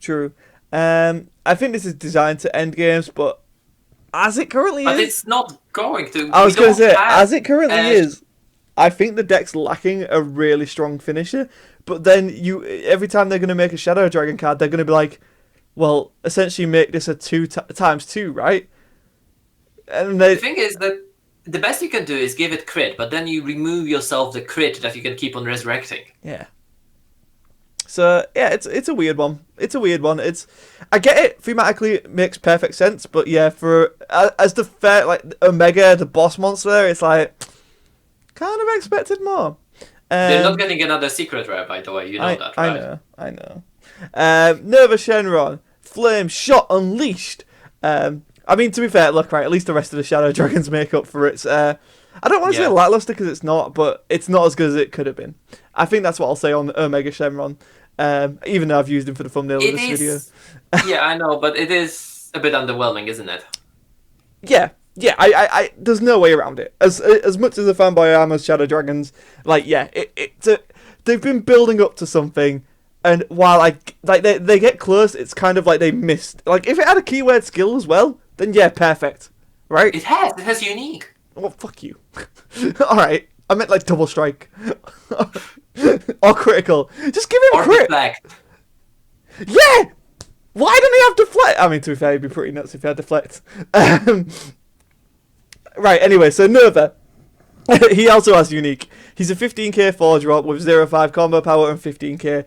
I think this is designed to end games, but as it currently But it's not going to. I was going to say, as it currently is, I think the deck's lacking a really strong finisher. But then every time they're going to make a Shadow Dragon card, they're going to be like, well, essentially make this a 2 times 2, right? And the thing is that the best you can do is give it crit, but then you remove yourself the crit that you can keep on resurrecting. Yeah. So yeah, it's a weird one. I get it thematically, it makes perfect sense, but yeah, for as the fair like Omega, the boss monster, it's like kind of expected more. They're not getting another secret rare, by the way. You know that, right? I know. Nova Shenron, Flame Shot Unleashed. I mean, to be fair, look, right, at least the rest of the Shadow Dragons make up for it. I don't want to say lackluster because it's not, but it's not as good as it could have been. I think that's what I'll say on Omega Shenron, even though I've used him for the thumbnail of this video. Yeah, I know, but it is a bit underwhelming, isn't it? Yeah, I there's no way around it. As much as a fanboy I am of Shadow Dragons, like, they've been building up to something, and while they get close, it's kind of like they missed. Like, if it had a keyword skill as well, then yeah, perfect, right? It has unique. Well, fuck you. Alright, I meant like double strike. Or critical. Just give him crit! Deflect. Yeah! Why don't he have deflect? I mean, to be fair, he'd be pretty nuts if he had deflect. Right, anyway, so Nova. He also has unique. He's a 15k 4-drop with 0-5 combo power and 15k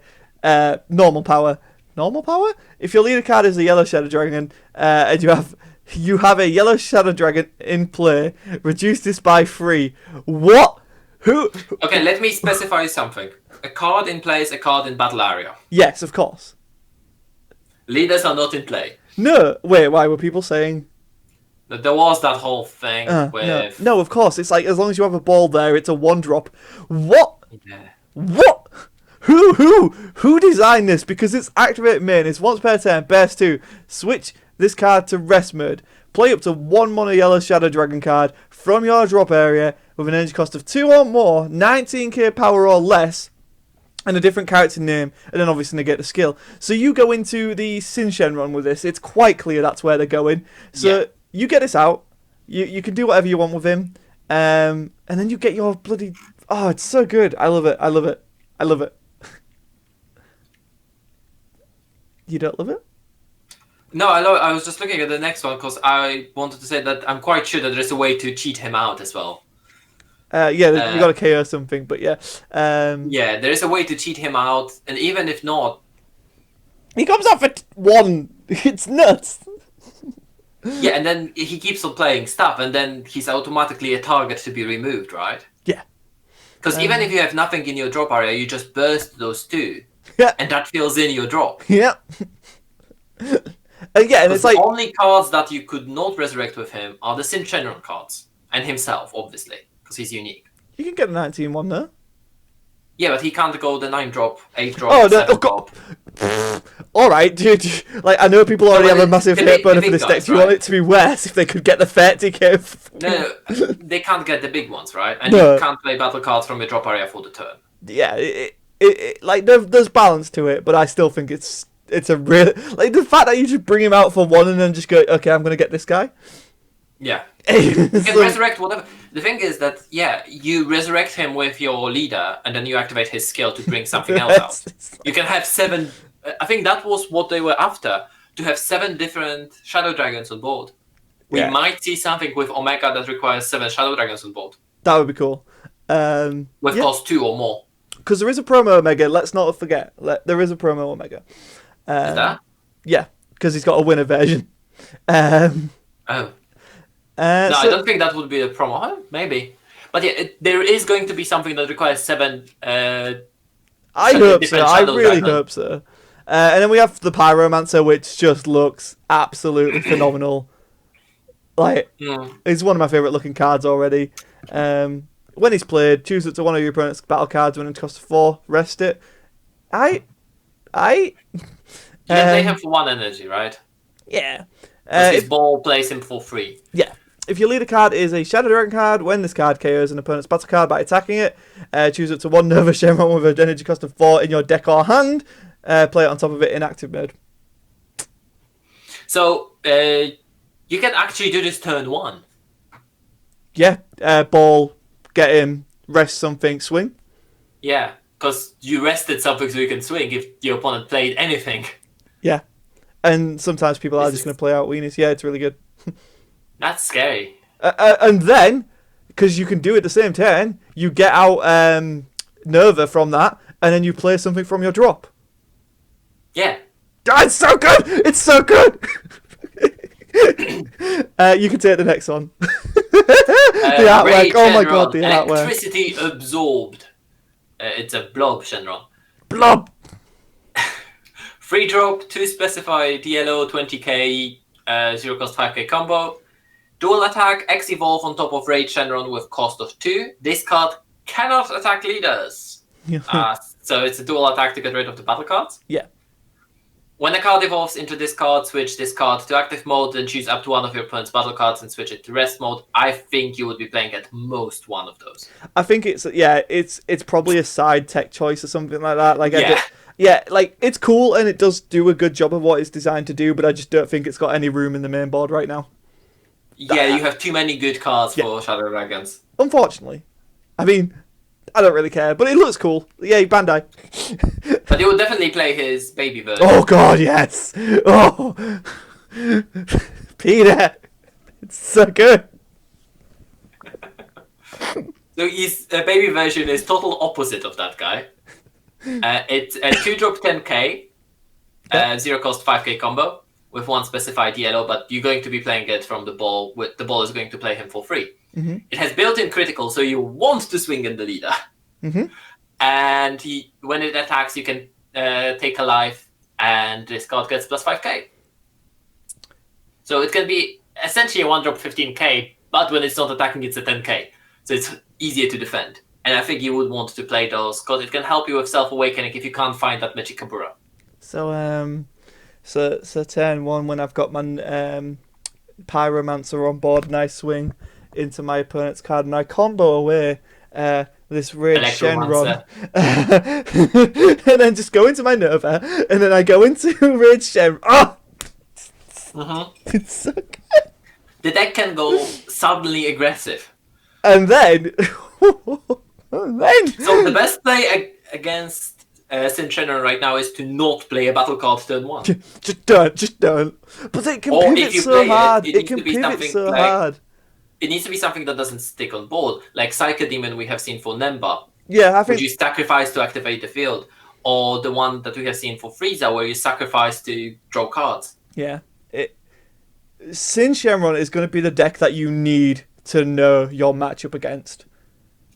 normal power. Normal power? If your leader card is a yellow Shadow Dragon, and you have a yellow Shadow Dragon in play, reduce this by 3. What? Who? Okay, let me specify something. A card in play is a card in battle area. Yes, of course. Leaders are not in play. No, wait, why were people saying? There was that whole thing with... No, of course. It's like, as long as you have a ball there, it's a 1-drop. What? Yeah. What? Who designed this? Because it's activate main. It's once per turn, burst 2. Switch this card to rest mode. Play up to 1 mono yellow Shadow Dragon card from your drop area with an energy cost of 2 or more, 19k power or less, and a different character name, and then obviously negate the skill. So you go into the Sin Shenron with this. It's quite clear that's where they're going. So you get this out. You can do whatever you want with him, and then you get your bloody... Oh, it's so good. I love it. I love it. I love it. You don't love it? No, I love it. I was just looking at the next one because I wanted to say that I'm quite sure that there's a way to cheat him out as well. You got to KO something, but yeah. Yeah, there is a way to cheat him out, and even if not... He comes out for 1. It's nuts. Yeah, and then he keeps on playing stuff, and then he's automatically a target to be removed, right? Yeah. Because even if you have nothing in your drop area, you just burst those 2, and that fills in your drop. Yeah. And it's like... The only cards that you could not resurrect with him are the Sin Shenron cards, and himself, obviously, because he's unique. You can get a 19-1 there. Yeah, but he can't go the 9-drop, 8-drop, Oh, no, 7-drop. Alright, dude. Like, I know people already have a massive hate burner for this deck. Do you want it to be worse if they could get the 30k? No, they can't get the big ones, right? And you can't play battle cards from your drop area for the turn. Yeah, like, there's balance to it, but I still think it's a real... Like, the fact that you just bring him out for 1 and then just go, okay, I'm going to get this guy. Yeah. You can resurrect whatever. The thing is that, you resurrect him with your leader, and then you activate his skill to bring something else out. You can have 7... I think that was what they were after, to have 7 different Shadow Dragons on board. We might see something with Omega that requires 7 Shadow Dragons on board. That would be cool. With cost 2 or more. Because there is a promo Omega, let's not forget. There is a promo Omega. Is that? Yeah, because he's got a winner version. I don't think that would be a promo. Huh? Maybe. But yeah, there is going to be something that requires 7... I hope so. I really hope so. And then we have the Pyromancer, which just looks absolutely phenomenal. Like, it's one of my favourite looking cards already. When he's played, choose it to one of your opponent's battle cards when it costs 4, rest it. You can play him for 1 energy, right? Yeah. His ball plays him for 3. Yeah. If your leader card is a Shadow Dragon card, when this card KOs an opponent's battle card by attacking it, choose up to 1 Nova Shenron with an energy cost of 4 in your deck or hand. Play it on top of it in active mode. So, you can actually do this turn 1. Yeah. Ball, get him, rest something, swing. Yeah, because you rested something so you can swing if your opponent played anything. Yeah. And sometimes people are just going to play out weenies. Yeah, it's really good. That's scary. And then, because you can do it the same turn, you get out Nova from that, and then you play something from your drop. Yeah. Oh, it's so good! It's so good! You can take the next one. The artwork. Ray Oh my Shenron, god, the artwork. electricity absorbed. It's a blob Shenron. Blob. Free drop, 2 specified yellow, 20k, 0 cost 5k combo. Dual attack, X evolve on top of Rage Shenron with cost of 2. This card cannot attack leaders. So it's a dual attack to get rid of the battle cards. Yeah. When a card evolves into this card, switch this card to active mode, then choose up to one of your opponent's battle cards and switch it to rest mode. I think you would be playing at most one of those. I think it's probably a side tech choice or something like that. Like like it's cool and it does do a good job of what it's designed to do, but I just don't think it's got any room in the main board right now. Yeah, you have too many good cards for Shadow Dragons. Unfortunately. I mean, I don't really care, but it looks cool. Yay, Bandai. But you would definitely play his baby version. Oh god, yes! Oh! Peter! It's so good! So his baby version is total opposite of that guy. It's a 2-drop 10k, 0 cost 5k combo with 1 specified yellow, but you're going to be playing it from the ball. The ball is going to play him for free. Mm-hmm. It has built-in critical, so you want to swing in the leader. Mm-hmm. And when it attacks, you can take a life, and this card gets plus 5k. So it can be essentially a 1-drop 15k, but when it's not attacking, it's a 10k. So it's easier to defend. And I think you would want to play those, because it can help you with Self-Awakening if you can't find that Mechikabura. So turn 1, when I've got my Pyromancer on board, and I swing into my opponent's card, and I combo away this Rage Shenron, and then just go into my Nova, and then I go into Rage Shenron. Oh! It's so good. The deck can go suddenly aggressive. And then... So the best play against Shenron right now is to not play a battle card turn 1. Just don't. But it can pivot so hard. It can pivot so hard. It needs to be something that doesn't stick on board, like Psycho Demon we have seen for Nemba. Yeah, I think... Which you sacrifice to activate the field. Or the one that we have seen for Frieza, where you sacrifice to draw cards. Yeah. Shenron is going to be the deck that you need to know your matchup against.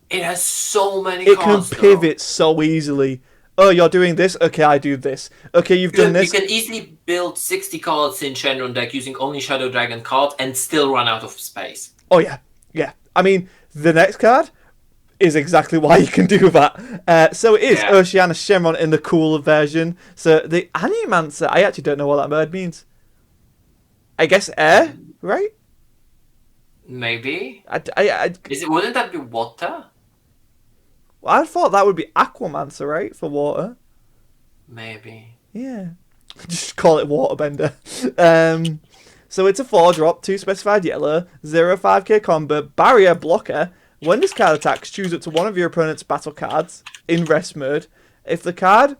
It has so many It cards, can pivot so easily. Oh, you're doing this? Okay, I do this. Okay, you've done this. You can easily build 60 cards in Shenron deck using only Shadow Dragon cards and still run out of space. Oh, yeah. Yeah. I mean, the next card is exactly why you can do that. So it is Oceana Shenron in the cooler version. So the Animancer, I actually don't know what that word means. I guess air, right? Maybe. Wouldn't that be water? Well, I thought that would be Aquamancer, right, for water. Maybe. Yeah. Just call it Waterbender. So it's a 4-drop, 2 specified yellow, 0/5k combo, barrier blocker. When this card attacks, choose up to one of your opponent's battle cards in rest mode. If the card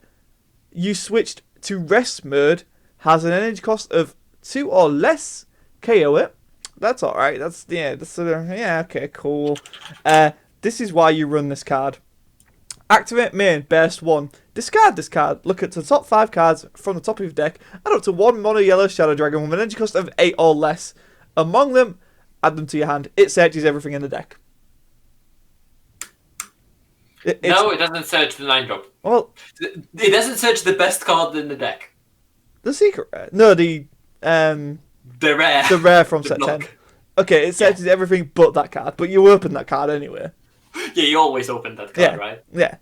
you switched to rest mode has an energy cost of 2 or less, KO it. That's alright. Okay, cool. This is why you run this card. Activate main, burst 1. Discard this card. Look at the top 5 cards from the top of your deck. Add up to 1 mono yellow Shadow Dragon with an energy cost of 8 or less. Among them, add them to your hand. It searches everything in the deck. No, it doesn't search the 9-drop. Well, it doesn't search the best card in the deck. The secret rare? No, the rare. The rare from set 10. Okay, it searches everything but that card, but you open that card anyway. Yeah, you always open that card, right? Yeah.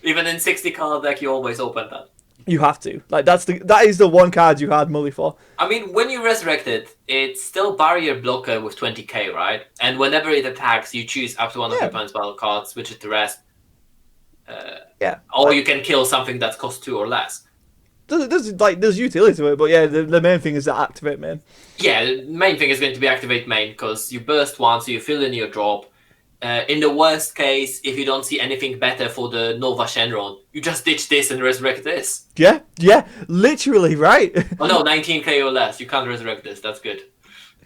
Even in 60 card deck, you always open that. You have to. Like that is the one card you had Mully for. I mean, when you resurrect it, it's still barrier blocker with 20k, right? And whenever it attacks, you choose up to one of your opponent's battle cards, switch it to rest. Or you can kill something that costs 2 or less. There's utility to it, but yeah, the main thing is that activate main. Yeah, the main thing is going to be activate main, because you burst 1, so you fill in your drop. In the worst case, if you don't see anything better for the Nova Shenron, you just ditch this and resurrect this. Yeah, literally, right? Oh no, 19k or less. You can't resurrect this. That's good.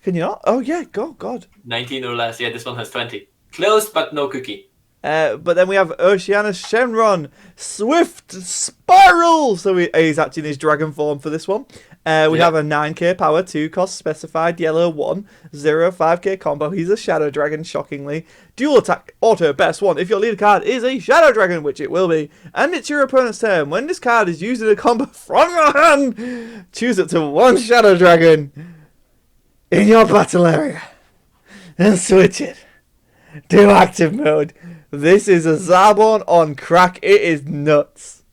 Can you not? Oh yeah, God. 19 or less. Yeah, this one has 20. Close, but no cookie. But then we have Oceana Shenron, Swift Spiral. So he's acting his dragon form for this one. We have a 9k power, 2 cost specified, yellow 1, 0, 5k combo. He's a Shadow Dragon, shockingly. Dual attack, auto, best 1. If your leader card is a Shadow Dragon, which it will be, and it's your opponent's turn, when this card is used in a combo from your hand, choose up to 1 Shadow Dragon in your battle area and switch it to active mode. This is a Zarbon on crack. It is nuts.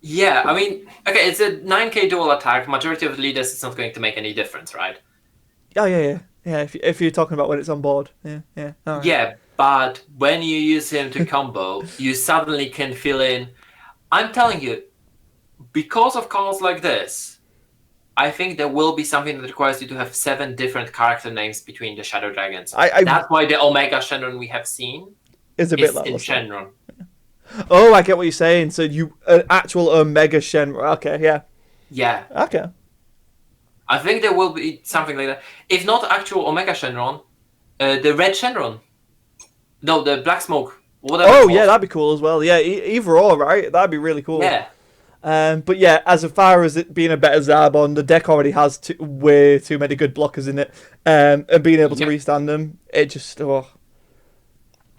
Yeah, I mean, okay, it's a 9k dual attack. Majority of the leaders, it's not going to make any difference, right? Oh, yeah. If you're talking about when it's on board. Yeah. All right. Yeah, but when you use him to combo, you suddenly can fill in. I'm telling you, because of cards like this, I think there will be something that requires you to have 7 different character names between the Shadow Dragons. That's why the Omega Shenron we have seen is a bit like in Shenron. Oh, I get what you're saying. So you an actual Omega Shenron. Okay, yeah. Yeah. Okay. I think there will be something like that. If not actual Omega Shenron, the Red Shenron. No, the Black Smoke. Whatever. Oh, yeah, that'd be cool as well. Yeah, either or, right? That'd be really cool. Yeah. But yeah, as far as it being a better Zarbon, the deck already has way too many good blockers in it. And being able to restand them, it just... Oh.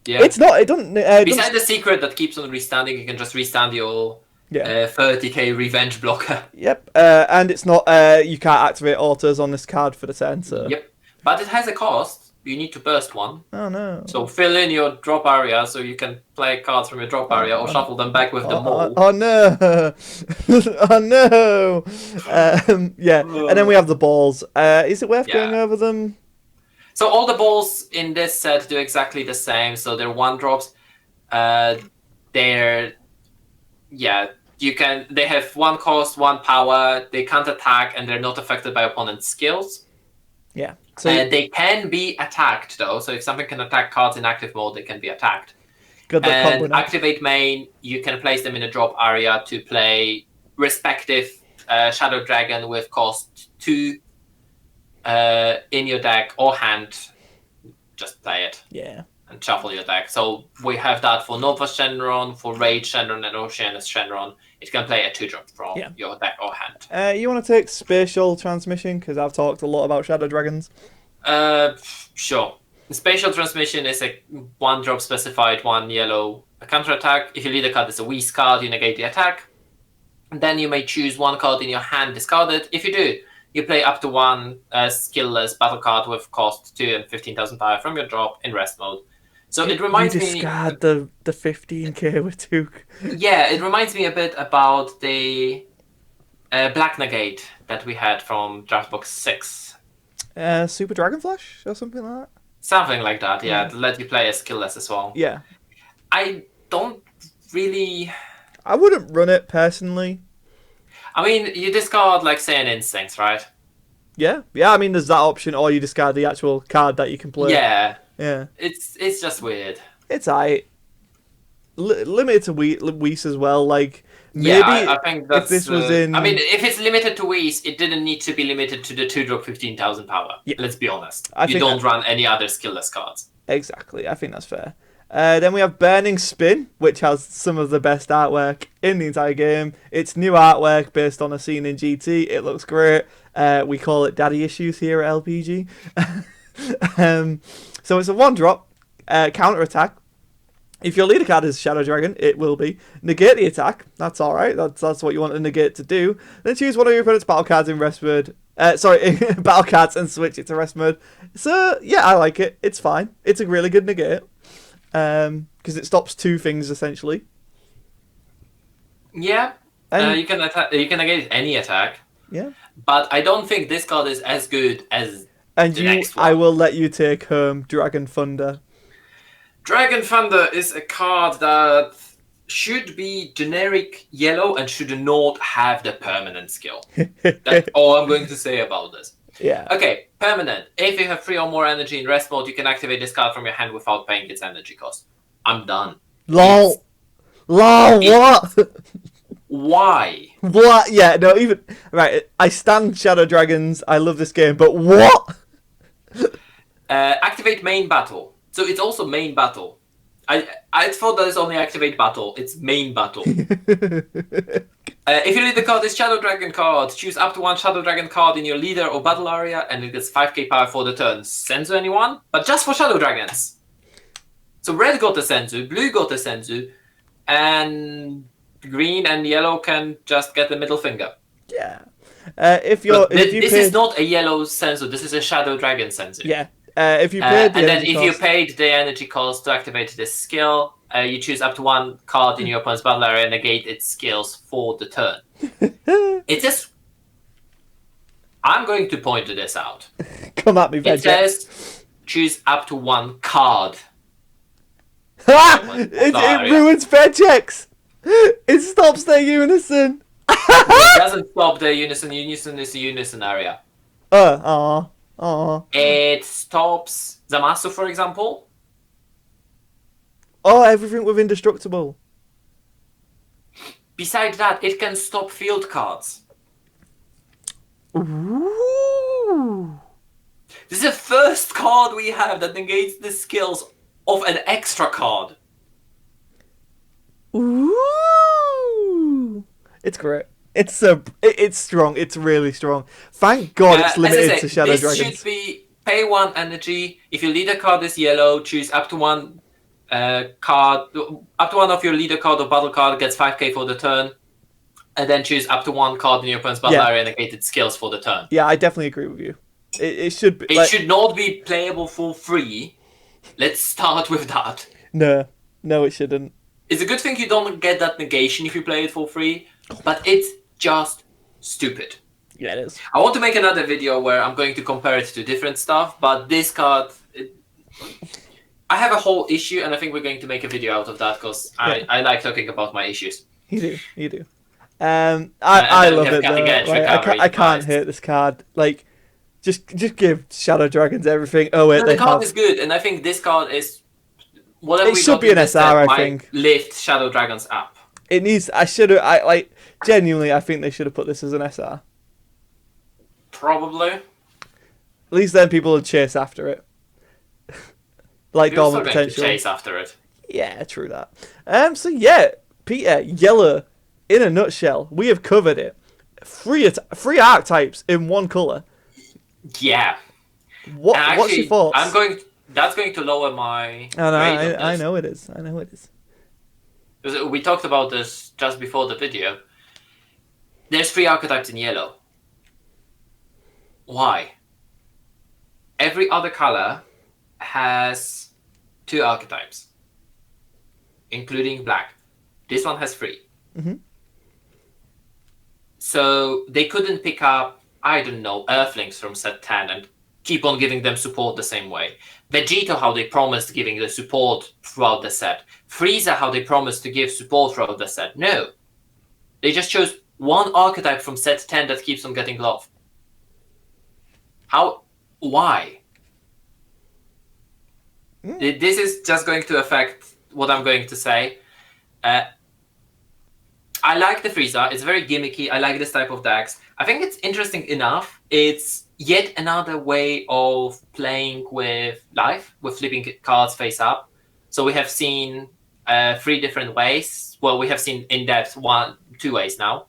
Yeah. It's not... It doesn't... Besides the secret that keeps on restanding, you can just restand your 30k revenge blocker. Yep. And it's not... you can't activate autos on this card for the turn, so... Yep. But it has a cost. You need to burst one. Oh, no. So fill in your drop area so you can play cards from your drop area or shuffle them back with the mole. Oh, no. Oh, no. Yeah. And then we have the balls. Is it worth going over them? So all the balls in this set do exactly the same. So they're 1-drops. They have 1 cost, 1 power. They can't attack, and they're not affected by opponent's skills. Yeah. So they can be attacked though. So if something can attack cards in active mode, they can be attacked. Good luck and activate main, you can place them in a drop area to play respective Shadow Dragon with cost 2 in your deck or hand. Just play it. Yeah. And shuffle your deck. So we have that for Nova Shenron, for Rage Shenron, and Oceana Shenron. It can play a 2-drop from your deck or hand. You want to take Spatial Transmission? Because I've talked a lot about Shadow Dragons. Sure. Spatial Transmission is a 1-drop specified, 1 yellow counter attack. If your leader card is a whis card, you negate the attack. And then you may choose 1 card in your hand, discard it. If you do, you play up to 1 skill-less battle card with cost 2 and 15,000 power from your drop in rest mode. So it reminds me... You discard the 15k with 2. Yeah, it reminds me a bit about the Black Negate that we had from Draftbox 6. Super Dragon Flash or something like that? Something like that, yeah. To let you play a skill-less as well. Yeah. I don't really... I wouldn't run it, personally. I mean, you discard, like, say, an Instinct, right? Yeah. Yeah, I mean, there's that option, or you discard the actual card that you can play. Yeah. Yeah. It's just weird. It's aight. Limited to whis as well, like... Maybe I think that's... if this was in... I mean, if it's limited to whis, it didn't need to be limited to the 2-drop 15,000 power. Yeah. Let's be honest. You don't run any other skill-less cards. Exactly. I think that's fair. Then we have Burning Spin, which has some of the best artwork in the entire game. It's new artwork based on a scene in GT. It looks great. We call it Daddy Issues here at LPG. So it's a 1-drop counter attack. If your leader card is Shadow Dragon, it will be. Negate the attack. That's alright. That's what you want to negate to do. Then choose one of your opponent's battle cards in rest mode. Battle cards and switch it to rest mode. So, yeah, I like it. It's fine. It's a really good negate. Because it stops 2 things, essentially. Yeah. You can negate any attack. Yeah. But I don't think this card is as good as and the next one. I will let you take home Dragon Thunder. Dragon Thunder is a card that should be generic yellow and should not have the permanent skill. That's all I'm going to say about this. Yeah. Okay, permanent. If you have 3 or more energy in rest mode, you can activate this card from your hand without paying its energy cost. I'm done. LOL. What? Why? What? Yeah, no, even... Right, I stand Shadow Dragons. I love this game, but what? Activate main battle. So it's also main battle. I thought that is only activate battle. It's main battle. If you lead the card is Shadow Dragon card, choose up to one Shadow Dragon card in your leader or battle area, and it gets 5k power for the turn. Senzu anyone? But just for Shadow Dragons. So red got a Senzu, blue got a Senzu, and green and yellow can just get the middle finger. Yeah. This is not a yellow Senzu. This is a Shadow Dragon Senzu. Yeah. If you paid you paid the energy cost to activate this skill, you choose up to one card in your opponent's battle area and negate its skills for the turn. It just. I'm going to point this out. Come at me, Vegeta. It says choose up to one card. It ruins Vegex. It stops their Unison. It doesn't stop the Unison. Unison is a Unison area. It stops Zamasu, for example. Oh, everything with indestructible. Besides that, it can stop field cards. Ooh. This is the first card we have that negates the skills of an extra card. Ooh. It's great. It's strong. It's really strong. Thank God it's limited to Shadow Dragons. This should be pay 1 energy. If your leader card is yellow, choose up to one card. Up to one of your leader card or battle card gets 5k for the turn. And then choose up to one card in your opponent's battle area and negate its skills for the turn. Yeah, I definitely agree with you. It should be. It should not be playable for free. Let's start with that. No, it shouldn't. It's a good thing you don't get that negation if you play it for free, but it's just stupid. Yeah, it is. I want to make another video where I'm going to compare it to different stuff, but this card... I have a whole issue, and I think we're going to make a video out of that, because I like talking about my issues. You do. I love it, though. I can't hate this card. Like, just give Shadow Dragons everything. Oh, wait, the card is good, and I think this card is... It should be an SR, I think. Lift Shadow Dragons up. It needs... genuinely, I think they should have put this as an SR. Probably. At least then people would chase after it. Like Dormant Potential. Chase after it. Yeah, true that. So yeah, Peter, yellow, in a nutshell, we have covered it. Three archetypes in one colour. Yeah. What's your thoughts? That's going to lower my. I know it is. We talked about this just before the video. There's 3 archetypes in yellow. Why? Every other color has 2 archetypes, including black. This one has 3. Mm-hmm. So they couldn't pick up, I don't know, Earthlings from set 10 and keep on giving them support the same way. Vegeta, how they promised giving the support throughout the set. Frieza, how they promised to give support throughout the set. No. They just chose one archetype from set 10 that keeps on getting love. Why? This is just going to affect what I'm going to say. I like the Frieza. It's very gimmicky. I like this type of decks. I think it's interesting enough. It's yet another way of playing with life, with flipping cards face up. So we have seen 3 different ways. Well, we have seen in depth 2 ways now.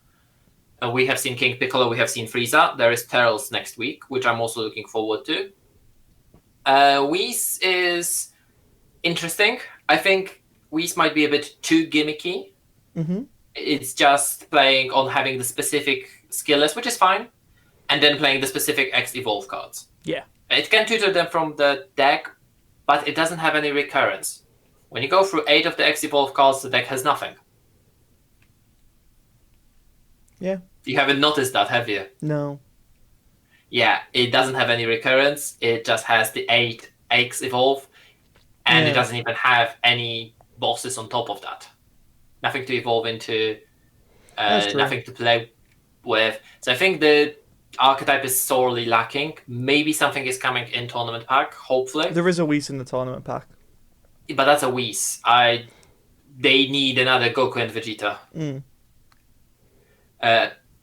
We have seen King Piccolo, we have seen Frieza. There is Terrells next week, which I'm also looking forward to. Whis is interesting. I think Whis might be a bit too gimmicky. Mm-hmm. It's just playing on having the specific skill list, which is fine, and then playing the specific X Evolve cards. Yeah. It can tutor them from the deck, but it doesn't have any recurrence. When you go through 8 of the X Evolve cards, the deck has nothing. Yeah. You haven't noticed that, have you? No. Yeah, it doesn't have any recurrence. It just has the 8 X Evolve, and it doesn't even have any bosses on top of that. Nothing to evolve into, nothing to play with. So I think the archetype is sorely lacking. Maybe something is coming in tournament pack, hopefully. There is a Whis in the tournament pack. But that's a Whis. They need another Goku and Vegeta.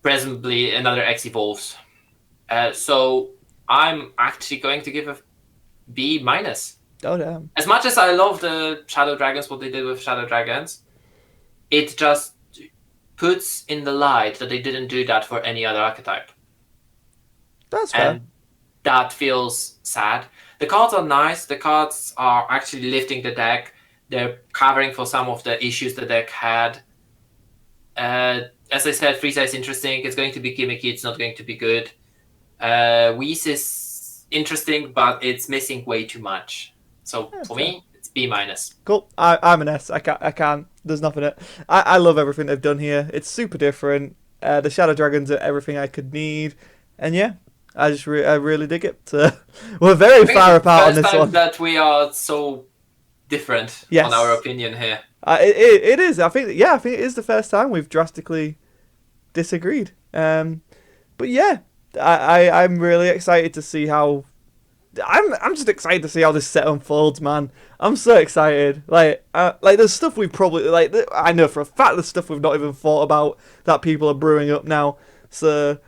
Presumably another X Evolves. So I'm actually going to give a B-. Oh damn. As much as I love the Shadow Dragons, what they did with Shadow Dragons, it just puts in the light that they didn't do that for any other archetype. That's fair. And that feels sad. The cards are nice. The cards are actually lifting the deck. They're covering for some of the issues the deck had. As I said, Frieza is interesting. It's going to be gimmicky. It's not going to be good. Whis is interesting, but it's missing way too much. So for me, it's B-. Cool. I'm an S. I can't. There's nothing. I love everything they've done here. It's super different. The Shadow Dragons are everything I could need, and yeah, I really dig it. So, we're very far apart on this one. That we are so different on our opinion here. It is. I think it is the first time we've drastically disagreed. But yeah, I'm really excited to see how. I'm just excited to see how this set unfolds, man. I'm so excited. Like there's stuff we've probably I know for a fact there's stuff we've not even thought about that people are brewing up now. So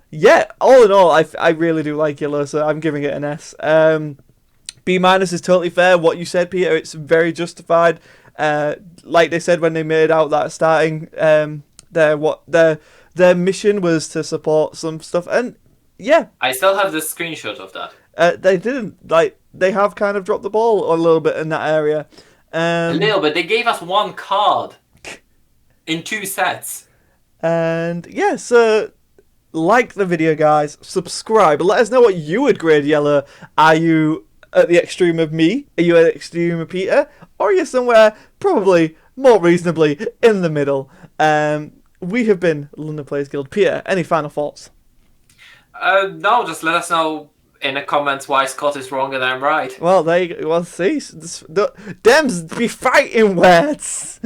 yeah, all in all, I really do like Yellow. So I'm giving it an S. B- is totally fair. What you said, Peter, it's very justified. Like they said when they made out that starting, their mission was to support some stuff, and yeah, I still have the screenshot of that. They didn't they have kind of dropped the ball a little bit in that area. A little bit. They gave us one card in 2 sets. And yeah, so like the video, guys. Subscribe. Let us know what you would grade Yellow. Are you at the extreme of me? Are you at the extreme of Peter? Or are you somewhere probably more reasonably in the middle? We have been London Players Guild. Peter, any final thoughts? No, just let us know in the comments why Scott is wrong and I'm right. Well, there you go. Well, see, Dems be fighting words.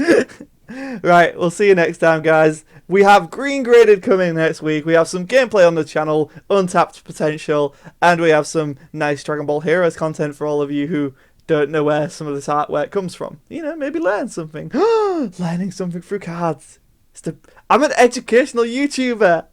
Right, we'll see you next time, guys. We have Green Graded coming next week. We have some gameplay on the channel, untapped potential, and we have some nice Dragon Ball Heroes content for all of you who don't know where some of this artwork comes from. You know, maybe learn something. Learning something through cards. I'm an educational YouTuber.